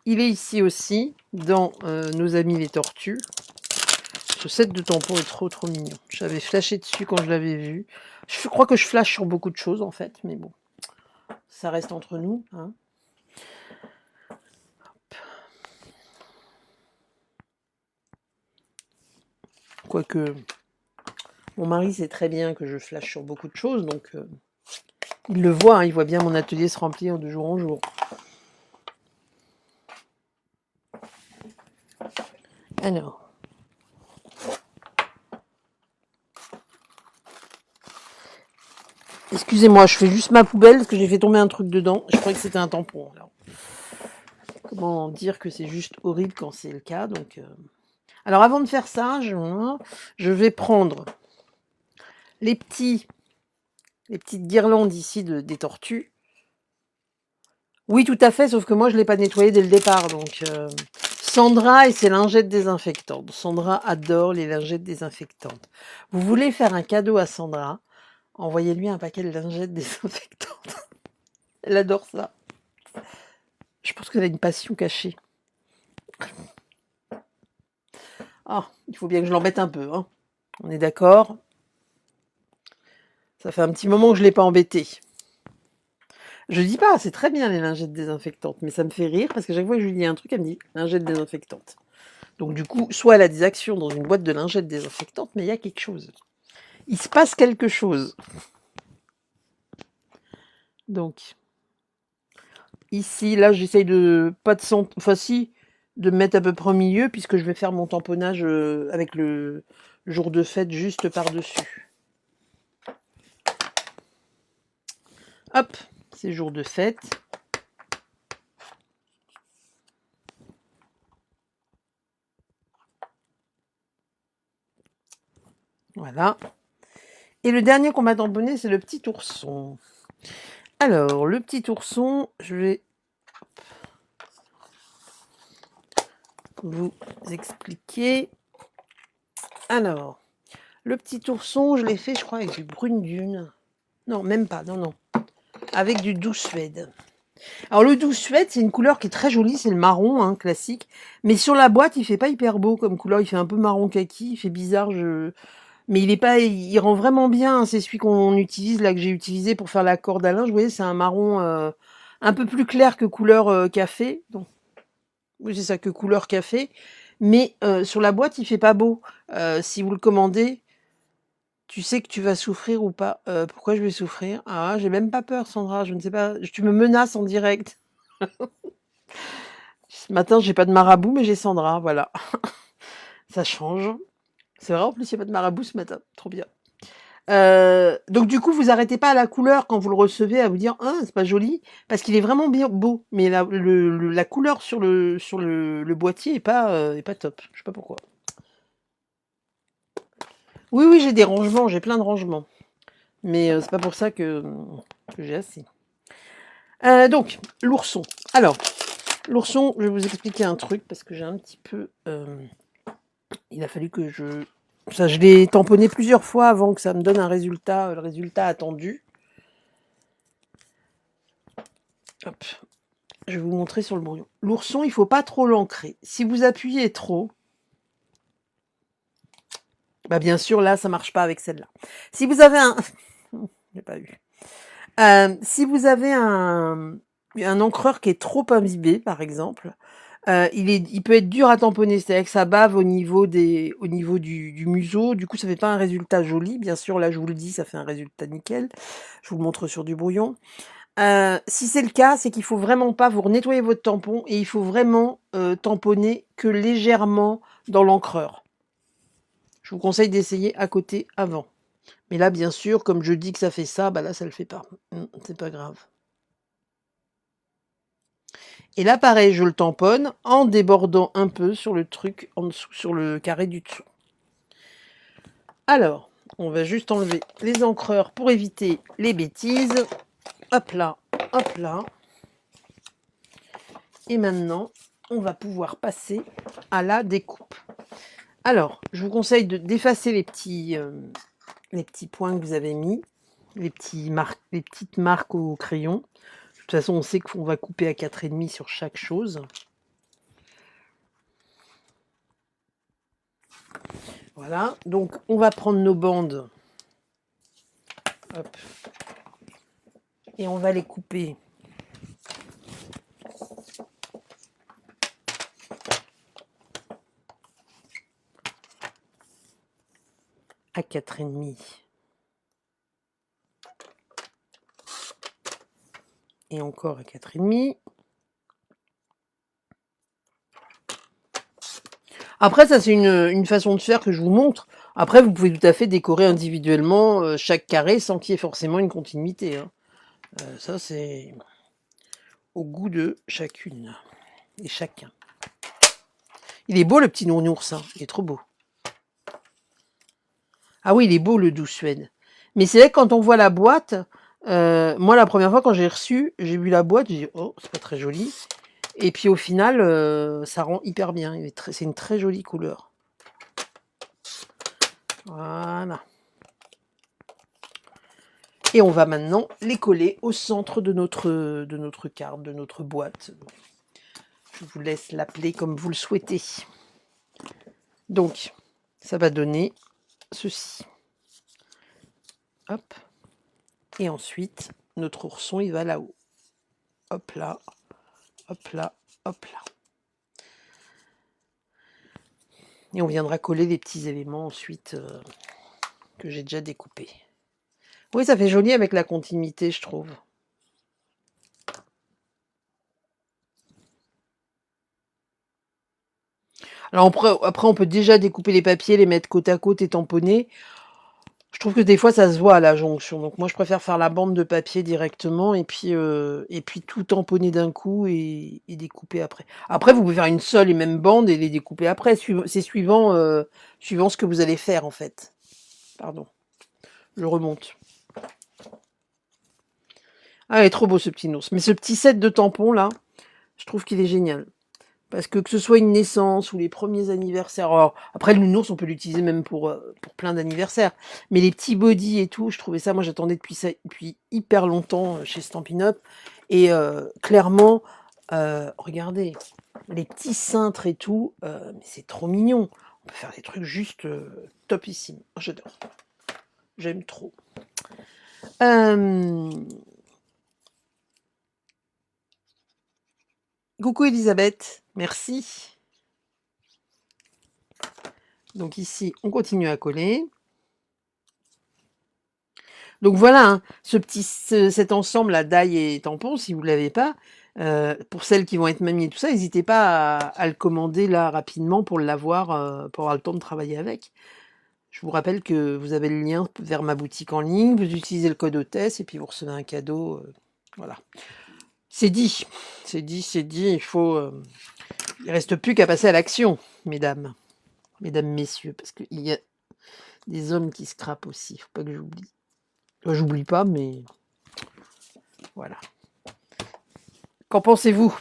il est ici aussi, dans nos amis les tortues. Ce set de tampons est trop mignon. J'avais flashé dessus quand je l'avais vu. Je crois que je flash sur beaucoup de choses, en fait, mais bon, ça reste entre nous. Hein. Quoique, mon mari sait très bien que je flash sur beaucoup de choses, donc il le voit, hein, il voit bien mon atelier se remplir de jour en jour. Alors, excusez-moi, je fais juste ma poubelle parce que j'ai fait tomber un truc dedans. Je croyais que c'était un tampon. Alors, comment dire que c'est juste horrible quand c'est le cas. Donc, alors avant de faire ça, je vais prendre les petites guirlandes ici des tortues. Oui, tout à fait, sauf que moi je ne l'ai pas nettoyé dès le départ. Donc, Sandra et ses lingettes désinfectantes. Sandra adore les lingettes désinfectantes. Vous voulez faire un cadeau à Sandra, envoyez-lui un paquet de lingettes désinfectantes. Elle adore ça. Je pense qu'elle a une passion cachée. Ah, il faut bien que je l'embête un peu. Hein. On est d'accord? Ça fait un petit moment que je ne l'ai pas embêtée. Je dis pas, c'est très bien les lingettes désinfectantes, mais ça me fait rire parce que chaque fois que je lui dis un truc, elle me dit lingettes désinfectantes. Donc du coup, soit elle a des actions dans une boîte de lingettes désinfectantes, mais il y a quelque chose. Il se passe quelque chose. Donc, ici, là, j'essaye de pas de enfin si, de me mettre à peu près au milieu, puisque je vais faire mon tamponnage avec le jour de fête juste par-dessus. Hop, c'est jour de fête. Voilà. Et le dernier qu'on m'a tamponné, c'est le petit ourson. Alors, le petit ourson, je vais vous expliquer. Alors, le petit ourson, je l'ai fait, je crois, avec du brune dune. Non, même pas, non. Avec du doux suède. Alors, le doux suède, c'est une couleur qui est très jolie, c'est le marron, hein, classique. Mais sur la boîte, il fait pas hyper beau comme couleur, il fait un peu marron kaki, il fait bizarre, mais il rend vraiment bien, hein, c'est celui qu'on utilise, là, que j'ai utilisé pour faire la corde à linge. Vous voyez, c'est un marron un peu plus clair que couleur café. Donc, oui, c'est ça, que couleur café. Mais sur la boîte, il fait pas beau. Si vous le commandez, tu sais que tu vas souffrir ou pas. Pourquoi je vais souffrir? Ah, j'ai même pas peur, Sandra. Je ne sais pas. Tu me menaces en direct. Ce matin, j'ai pas de marabout, mais j'ai Sandra. Voilà. Ça change. C'est vrai, en plus, il y a pas de marabout ce matin, trop bien. Donc du coup, vous arrêtez pas à la couleur quand vous le recevez à vous dire: «Ah, c'est pas joli», parce qu'il est vraiment bien beau, mais la couleur sur le boîtier est pas top. Je sais pas pourquoi. Oui, oui, j'ai des rangements, j'ai plein de rangements, mais c'est pas pour ça que j'ai assez. Donc l'ourson. Alors, l'ourson, je vais vous expliquer un truc parce que j'ai un petit peu, il a fallu que je l'ai tamponné plusieurs fois avant que ça me donne un résultat, le résultat attendu. Hop. Je vais vous montrer sur le brouillon. L'ourson, il faut pas trop l'ancrer. Si vous appuyez trop, bah bien sûr, là, ça marche pas avec celle-là. Si vous avez un... J'ai pas eu. Si vous avez un encreur qui est trop imbibé, par exemple, il peut être dur à tamponner, c'est-à-dire que ça bave au niveau du museau, du coup ça fait pas un résultat joli, bien sûr, là je vous le dis, ça fait un résultat nickel, je vous le montre sur du brouillon. Si c'est le cas, c'est qu'il faut vraiment pas, vous nettoyer votre tampon et il faut vraiment tamponner que légèrement dans l'encreur. Je vous conseille d'essayer à côté avant. Mais là, bien sûr, comme je dis que ça fait ça, bah là, ça le fait pas. C'est pas grave. Et là, pareil, je le tamponne en débordant un peu sur le truc en dessous, sur le carré du dessous. Alors, on va juste enlever les encreurs pour éviter les bêtises. Hop là, hop là. Et maintenant, on va pouvoir passer à la découpe. Alors, je vous conseille d'effacer les petits points que vous avez mis, les petites marques au crayon. De toute façon, on sait qu'on va couper à 4,5 sur chaque chose. Voilà, donc on va prendre nos bandes. Hop. Et on va les couper à 4,5. Et encore à 4,5. Après, ça, c'est une façon de faire que je vous montre. Après, vous pouvez tout à fait décorer individuellement chaque carré sans qu'il y ait forcément une continuité. Hein. Ça, c'est au goût de chacune et chacun. Il est beau, le petit nounours. Hein. Il est trop beau. Ah oui, il est beau, le doux Suède. Mais c'est vrai que quand on voit la boîte, moi, la première fois, quand j'ai reçu, j'ai vu la boîte, j'ai dit, oh, c'est pas très joli. Et puis au final, ça rend hyper bien. C'est une très jolie couleur. Voilà. Et on va maintenant les coller au centre de notre carte, de notre boîte. Je vous laisse l'appeler comme vous le souhaitez. Donc, ça va donner ceci. Hop. Et ensuite, notre ourson, il va là-haut. Hop là, hop là, hop là. Et on viendra coller les petits éléments ensuite que j'ai déjà découpés. Oui, ça fait joli avec la continuité, je trouve. Alors après, on peut déjà découper les papiers, les mettre côte à côte et tamponner. Je trouve que des fois, ça se voit à la jonction. Donc moi, je préfère faire la bande de papier directement et puis tout tamponner d'un coup et découper après. Après, vous pouvez faire une seule et même bande et les découper après. C'est suivant ce que vous allez faire, en fait. Pardon. Je remonte. Ah, il est trop beau, ce petit ours. Mais ce petit set de tampons, là, je trouve qu'il est génial. Parce que ce soit une naissance ou les premiers anniversaires, alors après le nounours on peut l'utiliser même pour plein d'anniversaires, mais les petits bodys et tout, je trouvais ça, moi j'attendais depuis hyper longtemps chez Stampin' Up, et clairement, regardez, les petits cintres et tout, mais c'est trop mignon, on peut faire des trucs juste topissimes, j'adore, j'aime trop. Coucou Elisabeth, merci. Donc ici, on continue à coller. Donc voilà, hein, cet ensemble à daille et tampon, si vous ne l'avez pas, pour celles qui vont être mamies et tout ça, n'hésitez pas à le commander là rapidement pour l'avoir, pour avoir le temps de travailler avec. Je vous rappelle que vous avez le lien vers ma boutique en ligne, vous utilisez le code hôtesse et puis vous recevez un cadeau. Voilà. C'est dit, c'est dit, c'est dit. Il reste plus qu'à passer à l'action, mesdames, messieurs, parce qu'il y a des hommes qui scrapent aussi. Faut pas que j'oublie. Enfin, j'oublie pas, mais voilà. Qu'en pensez-vous?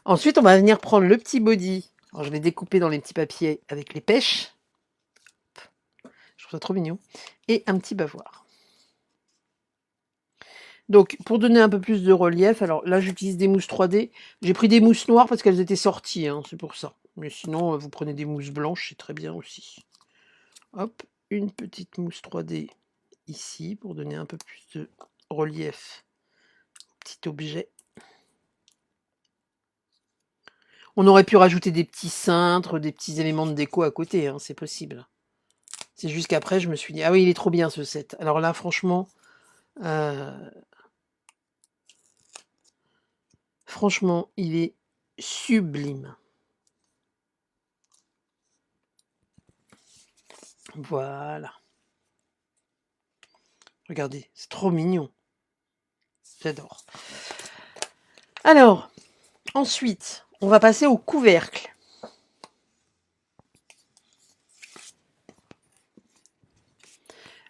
Ensuite, on va venir prendre le petit body. Alors, je vais découper dans les petits papiers avec les pêches. Je trouve ça trop mignon. Et un petit bavoir. Donc, pour donner un peu plus de relief, alors là, j'utilise des mousses 3D. J'ai pris des mousses noires parce qu'elles étaient sorties, hein, c'est pour ça. Mais sinon, vous prenez des mousses blanches, c'est très bien aussi. Hop, une petite mousse 3D ici pour donner un peu plus de relief au petit objet. On aurait pu rajouter des petits cintres, des petits éléments de déco à côté, hein, c'est possible. C'est juste qu'après, je me suis dit, ah oui, il est trop bien ce set. Alors là, franchement, il est sublime. Voilà. Regardez, c'est trop mignon. J'adore. Alors, ensuite, on va passer au couvercle.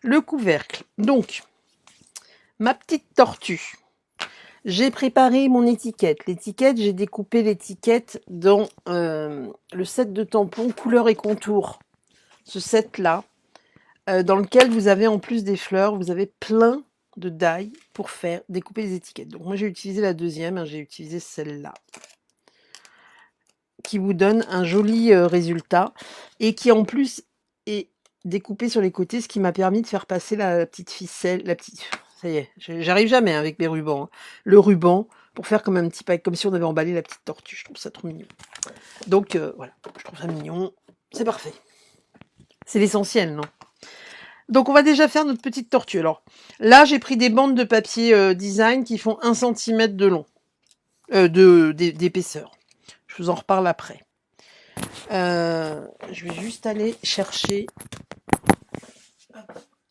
Le couvercle. Donc, ma petite tortue. J'ai préparé mon étiquette. L'étiquette, j'ai découpé l'étiquette dans le set de tampons couleur et contour. Ce set-là, dans lequel vous avez en plus des fleurs, vous avez plein de die pour faire découper les étiquettes. Donc moi j'ai utilisé la deuxième, hein, j'ai utilisé celle-là, qui vous donne un joli résultat et qui en plus est découpé sur les côtés, ce qui m'a permis de faire passer la petite ficelle, ça y est, j'arrive jamais avec mes rubans, hein. Le ruban pour faire comme un petit pack, comme si on avait emballé la petite tortue. Je trouve ça trop mignon. Donc voilà, je trouve ça mignon, c'est parfait. C'est l'essentiel, non? Donc on va déjà faire notre petite tortue. Alors là, j'ai pris des bandes de papier design qui font 1 cm de long, d'épaisseur. Je vous en reparle après. Je vais juste aller chercher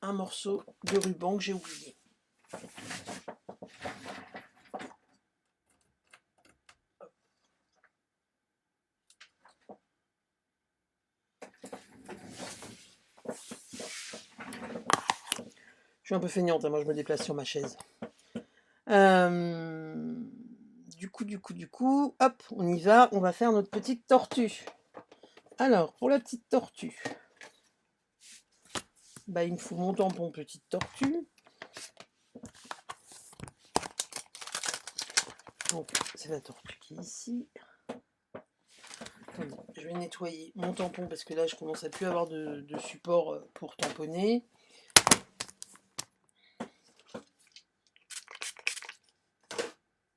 un morceau de ruban que j'ai oublié. Je suis un peu feignante, hein, moi je me déplace sur ma chaise. Du coup, hop, on y va, on va faire notre petite tortue. Alors, pour la petite tortue, bah, il me faut mon tampon petite tortue. Donc, c'est la tortue qui est ici. Je vais nettoyer mon tampon parce que là, je commence à plus avoir de support pour tamponner.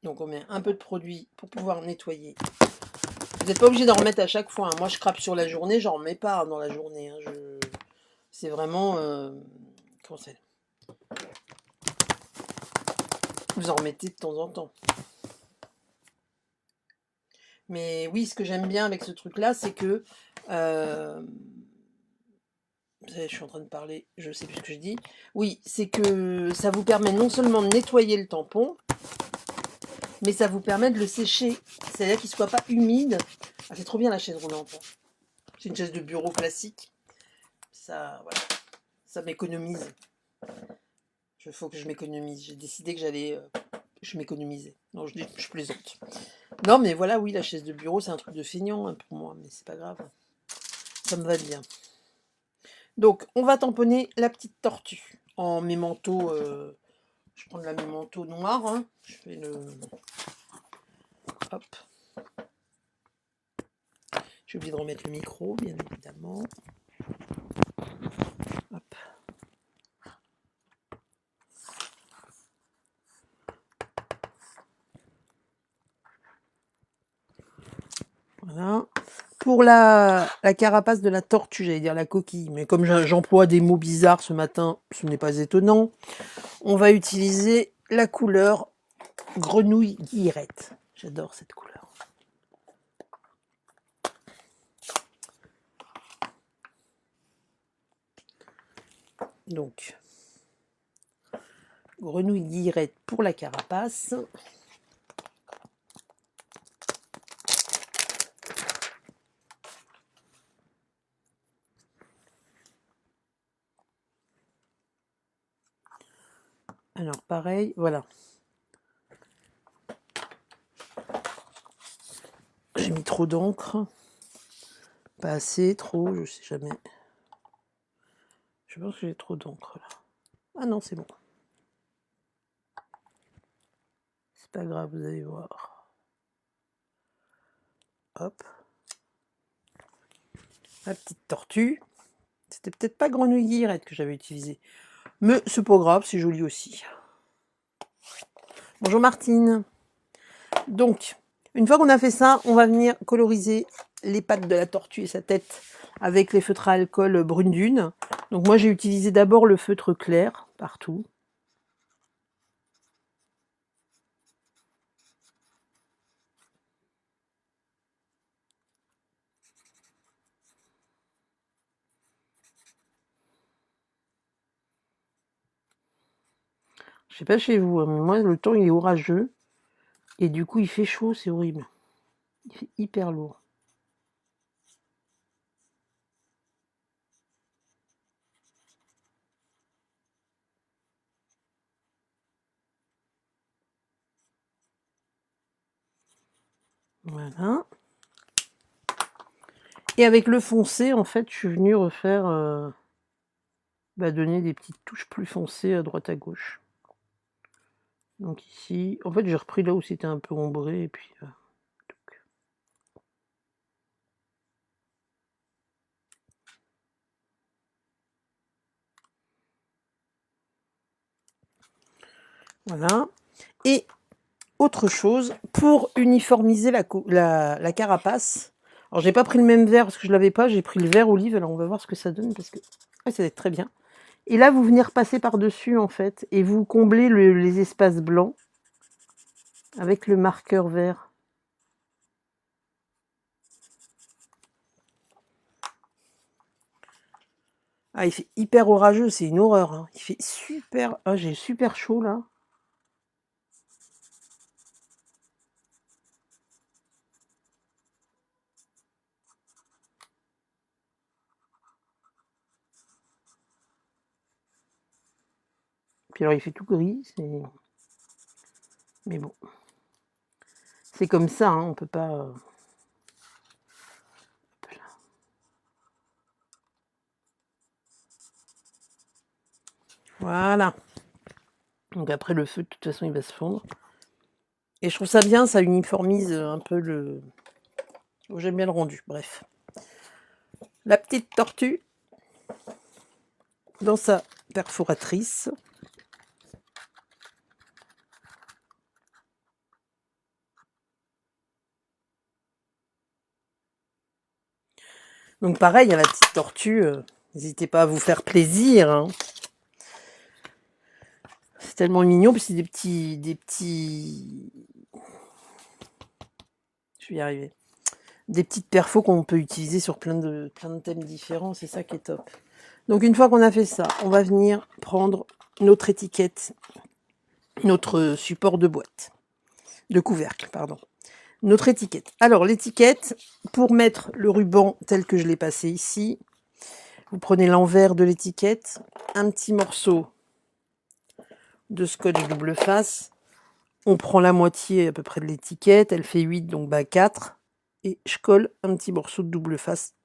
Donc, on met un peu de produit pour pouvoir nettoyer. Vous n'êtes pas obligé d'en remettre à chaque fois, hein. Moi, je crape sur la journée, j'en remets pas dans la journée, hein. C'est vraiment... comment c'est ? Vous en remettez de temps en temps. Mais oui, ce que j'aime bien avec ce truc-là, c'est que... Vous savez, je suis en train de parler, je sais plus ce que je dis. Oui, c'est que ça vous permet non seulement de nettoyer le tampon, mais ça vous permet de le sécher. C'est-à-dire qu'il ne soit pas humide. Ah, c'est trop bien la chaise roulante. C'est une chaise de bureau classique. Ça, voilà, ça m'économise. Il faut que je m'économise. J'ai décidé que je m'économisais. Non, je plaisante. Non, mais voilà, oui, la chaise de bureau, c'est un truc de feignant hein, pour moi, mais c'est pas grave. Ça me va bien. Donc, on va tamponner la petite tortue en mes manteaux. Je prends mes manteaux noirs. Hein. Je fais le... Hop. J'ai oublié de remettre le micro, bien évidemment. Hop. Voilà. Pour la carapace de la tortue, j'allais dire la coquille, mais comme j'emploie des mots bizarres ce matin, ce n'est pas étonnant. On va utiliser la couleur grenouille guillerette. J'adore cette couleur. Donc, grenouille guillerette pour la carapace. Alors pareil, voilà. J'ai mis trop d'encre. Pas assez, trop, je sais jamais. Je pense que j'ai trop d'encre là. Ah non, c'est bon. C'est pas grave, vous allez voir. Hop. La petite tortue. C'était peut-être pas grenouille guillerette que j'avais utilisé. Mais c'est pas grave, c'est joli aussi. Bonjour Martine. Donc, une fois qu'on a fait ça, on va venir coloriser les pattes de la tortue et sa tête avec les feutres à alcool brune dune. Donc moi j'ai utilisé d'abord le feutre clair partout. Je sais pas chez vous, mais moi le temps il est orageux et du coup il fait chaud, c'est horrible. Il fait hyper lourd. Voilà. Et avec le foncé, en fait, je suis venue refaire, donner des petites touches plus foncées à droite à gauche. Donc ici, en fait, j'ai repris là où c'était un peu ombré et puis. Voilà. Et autre chose, pour uniformiser la carapace. Alors j'ai pas pris le même vert parce que je l'avais pas, j'ai pris le vert olive. Alors on va voir ce que ça donne parce que ça va être très bien. Et là, vous venez repasser par-dessus, en fait, et vous comblez les espaces blancs avec le marqueur vert. Ah, il fait hyper orageux, c'est une horreur. Hein. Il fait super... Ah, j'ai super chaud, là. Puis alors, il fait tout gris, c'est... Mais bon. C'est comme ça, hein, on peut pas... Voilà. Donc après, le feu, de toute façon, il va se fondre. Et je trouve ça bien, ça uniformise un peu le... Oh, j'aime bien le rendu, bref. La petite tortue dans sa perforatrice. Donc pareil, à la petite tortue, n'hésitez pas à vous faire plaisir. Hein. C'est tellement mignon, puis c'est des petits... Je vais y arriver. Des petites perfos qu'on peut utiliser sur plein de thèmes différents, c'est ça qui est top. Donc une fois qu'on a fait ça, on va venir prendre notre étiquette, notre support de boîte, de couvercle, pardon. Notre étiquette. Alors l'étiquette, pour mettre le ruban tel que je l'ai passé ici, vous prenez l'envers de l'étiquette, un petit morceau de scotch double face, on prend la moitié à peu près de l'étiquette, elle fait 8, donc 4, et je colle un petit morceau de double face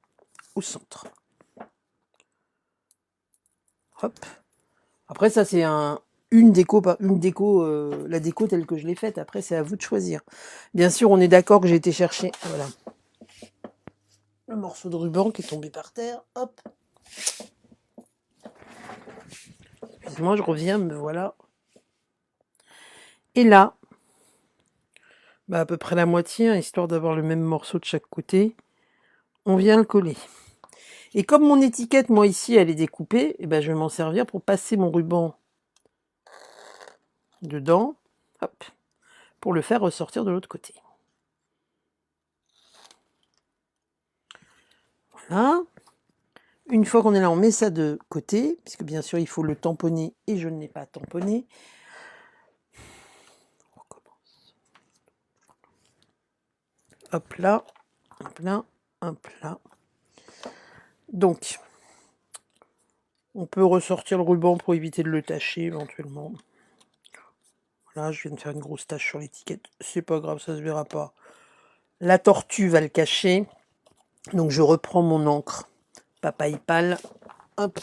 au centre. Hop. Après ça c'est une déco, la déco telle que je l'ai faite, après c'est à vous de choisir. Bien sûr on est d'accord que j'ai été chercher, voilà, le morceau de ruban qui est tombé par terre, hop. Excusez-moi, je reviens, me voilà. Et là, à peu près la moitié, hein, histoire d'avoir le même morceau de chaque côté, on vient le coller. Et comme mon étiquette, moi ici, elle est découpée, et je vais m'en servir pour passer mon ruban dedans, hop, pour le faire ressortir de l'autre côté. Voilà. Une fois qu'on est là, on met ça de côté, puisque bien sûr, il faut le tamponner et je ne l'ai pas tamponné. On recommence. Hop là, hop là, hop là. Donc, on peut ressortir le ruban pour éviter de le tacher éventuellement. Voilà, je viens de faire une grosse tache sur l'étiquette. C'est pas grave, ça se verra pas. La tortue va le cacher. Donc, je reprends mon encre papaye pâle. Hop.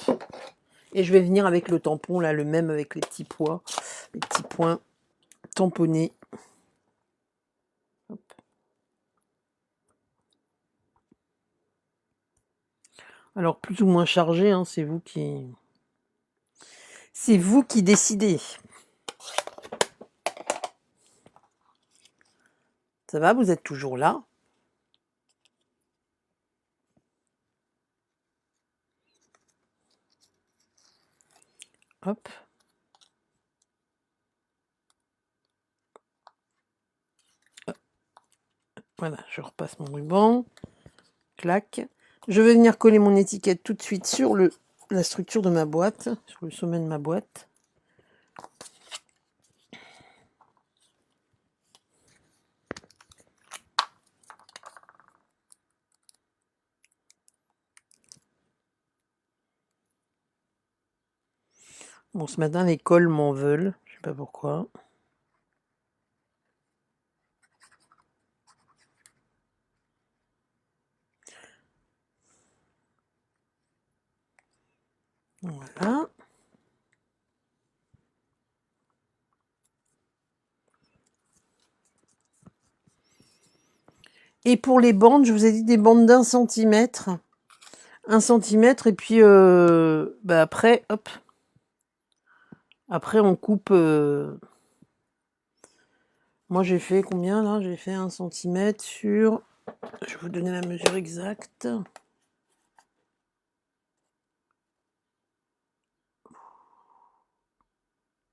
Et je vais venir avec le tampon, là, le même avec les petits points tamponnés. Hop. Alors, plus ou moins chargé, hein, c'est vous qui décidez. Ça va, vous êtes toujours là? Hop. Voilà, je repasse mon ruban. Clac. Je vais venir coller mon étiquette tout de suite sur la structure de ma boîte, sur le sommet de ma boîte. Bon, ce matin, les cols m'en veulent. Je sais pas pourquoi. Voilà. Et pour les bandes, je vous ai dit des bandes d'1 centimètre. 1 centimètre, et puis après, hop. Après, on coupe. Moi, j'ai fait combien là? J'ai fait 1 centimètre sur. Je vais vous donner la mesure exacte.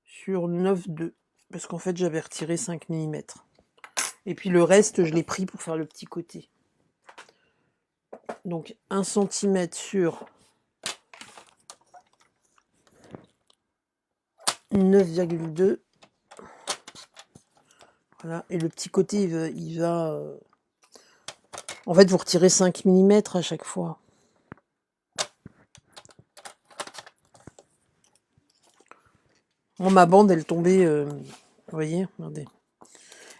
Sur 9,2. Parce qu'en fait, j'avais retiré 5 mm. Et puis le reste, je l'ai pris pour faire le petit côté. Donc 1 centimètre sur 9,2. Voilà. Et le petit côté, il va en fait, vous retirez 5 mm à chaque fois. Bon, ma bande, elle tombait, vous voyez, regardez.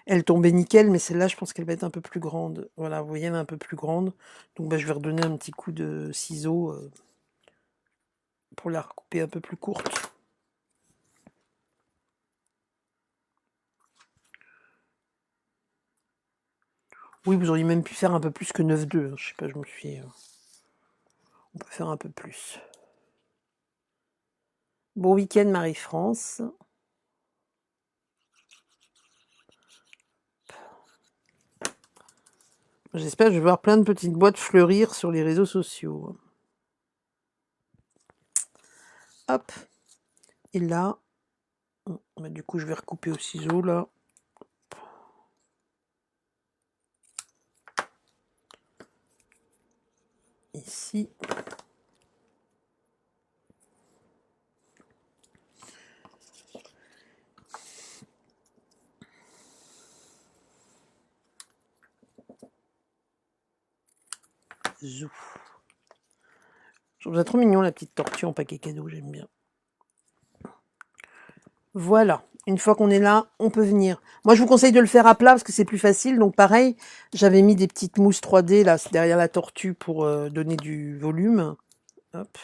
Elle tombait nickel, mais celle-là, je pense qu'elle va être un peu plus grande. Voilà, vous voyez, elle est un peu plus grande. Donc, je vais redonner un petit coup de ciseau pour la recouper un peu plus courte. Oui, vous auriez même pu faire un peu plus que 9,2. Je sais pas, je me suis... on peut faire un peu plus. Bon week-end, Marie-France. J'espère que je vais voir plein de petites boîtes fleurir sur les réseaux sociaux. Hop. Et là, du coup, je vais recouper au ciseau, là. Ici. Zou. Je trouve ça trop mignon, la petite tortue en paquet cadeau, j'aime bien. Voilà. Une fois qu'on est là, on peut venir. Moi, je vous conseille de le faire à plat parce que c'est plus facile. Donc, pareil, j'avais mis des petites mousses 3D là derrière la tortue pour donner du volume. Hop.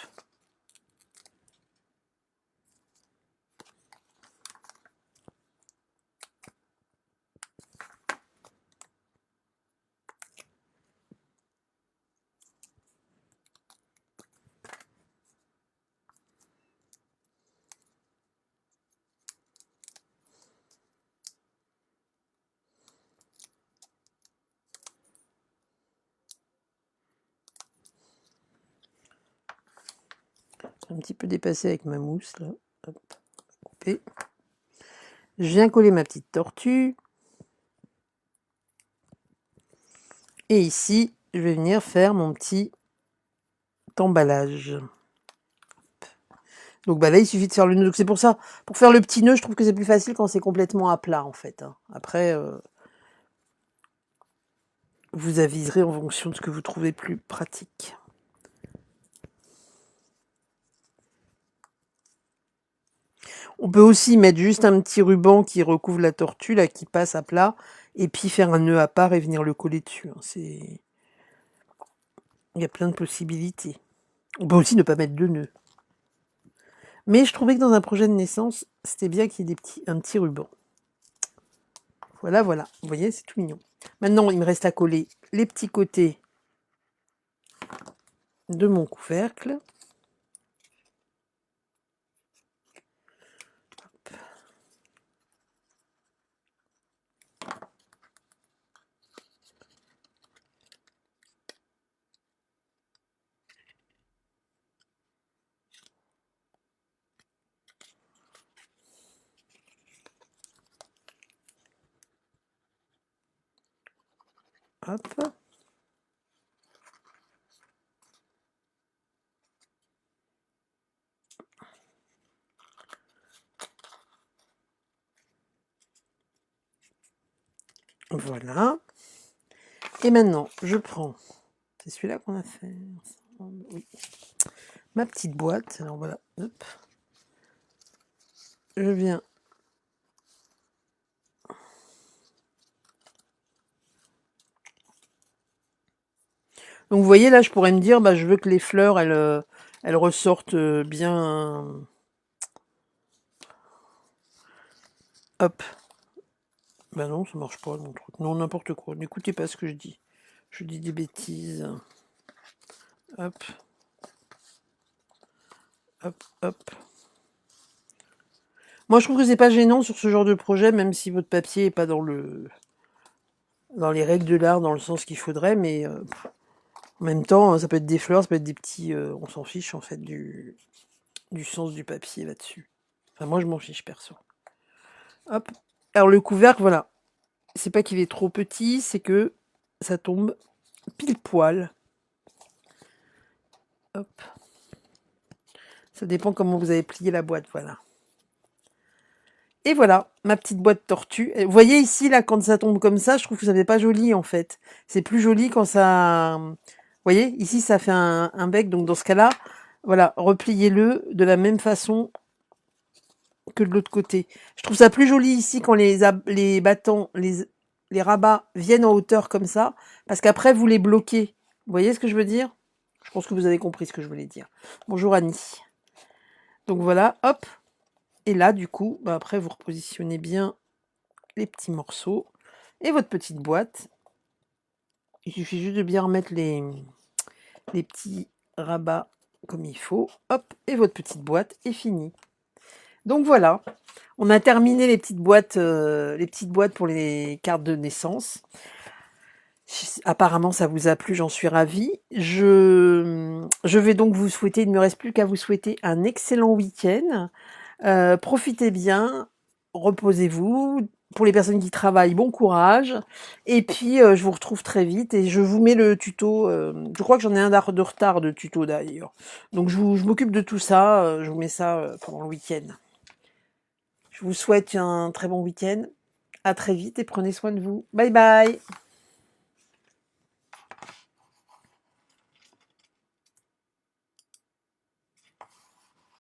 Un petit peu dépassé avec ma mousse là. Hop. Couper. Je viens coller ma petite tortue. Et ici, je vais venir faire mon petit d'emballage. Donc bah là, il suffit de faire le nœud. Donc c'est pour ça, pour faire le petit nœud, je trouve que c'est plus facile quand c'est complètement à plat, en fait. Hein. Après, vous aviserez en fonction de ce que vous trouvez plus pratique. On peut aussi mettre juste un petit ruban qui recouvre la tortue, là, qui passe à plat, et puis faire un nœud à part et venir le coller dessus. Hein. Il y a plein de possibilités. On peut aussi ne pas mettre de nœud. Mais je trouvais que dans un projet de naissance, c'était bien qu'il y ait un petit ruban. Voilà, voilà. Vous voyez, c'est tout mignon. Maintenant, il me reste à coller les petits côtés de mon couvercle. Hop. Voilà. Et maintenant, je prends... C'est celui-là qu'on a fait ensemble. Oui. Ma petite boîte. Alors voilà. Hop. Je viens... Donc vous voyez, là, je pourrais me dire, bah, je veux que les fleurs, elles ressortent bien... Hop. Bah non, ça marche pas, mon truc. Non, n'importe quoi. N'écoutez pas ce que je dis. Je dis des bêtises. Hop. Hop, hop. Moi, je trouve que c'est pas gênant sur ce genre de projet, même si votre papier est pas dans les règles de l'art, dans le sens qu'il faudrait, mais en même temps, ça peut être des fleurs, ça peut être des petits... on s'en fiche, en fait, du sens du papier là-dessus. Enfin, moi, je m'en fiche, perso. Hop. Alors, le couvercle, voilà. C'est pas qu'il est trop petit, c'est que ça tombe pile poil. Hop. Ça dépend comment vous avez plié la boîte, voilà. Et voilà, ma petite boîte tortue. Vous voyez ici, là, quand ça tombe comme ça, je trouve que ça fait pas joli, en fait. C'est plus joli quand ça... Vous voyez, ici, ça fait un bec, donc dans ce cas-là, voilà, repliez-le de la même façon que de l'autre côté. Je trouve ça plus joli ici quand les bâtons, les rabats viennent en hauteur comme ça, parce qu'après, vous les bloquez. Vous voyez ce que je veux dire? Je pense que vous avez compris ce que je voulais dire. Bonjour Annie. Donc voilà, hop. Et là, du coup, bah après, vous repositionnez bien les petits morceaux et votre petite boîte. Il suffit juste de bien remettre les petits rabats comme il faut. Hop, et votre petite boîte est finie. Donc voilà, on a terminé les petites boîtes pour les cartes de naissance. Apparemment, ça vous a plu, j'en suis ravie. Je vais donc vous souhaiter, il ne me reste plus qu'à vous souhaiter un excellent week-end. Profitez bien, reposez-vous. Pour les personnes qui travaillent, bon courage. Et puis, je vous retrouve très vite et je vous mets le tuto. Je crois que j'en ai un de retard de tuto d'ailleurs. Donc, je m'occupe de tout ça. Je vous mets ça pendant le week-end. Je vous souhaite un très bon week-end. À très vite et prenez soin de vous. Bye bye.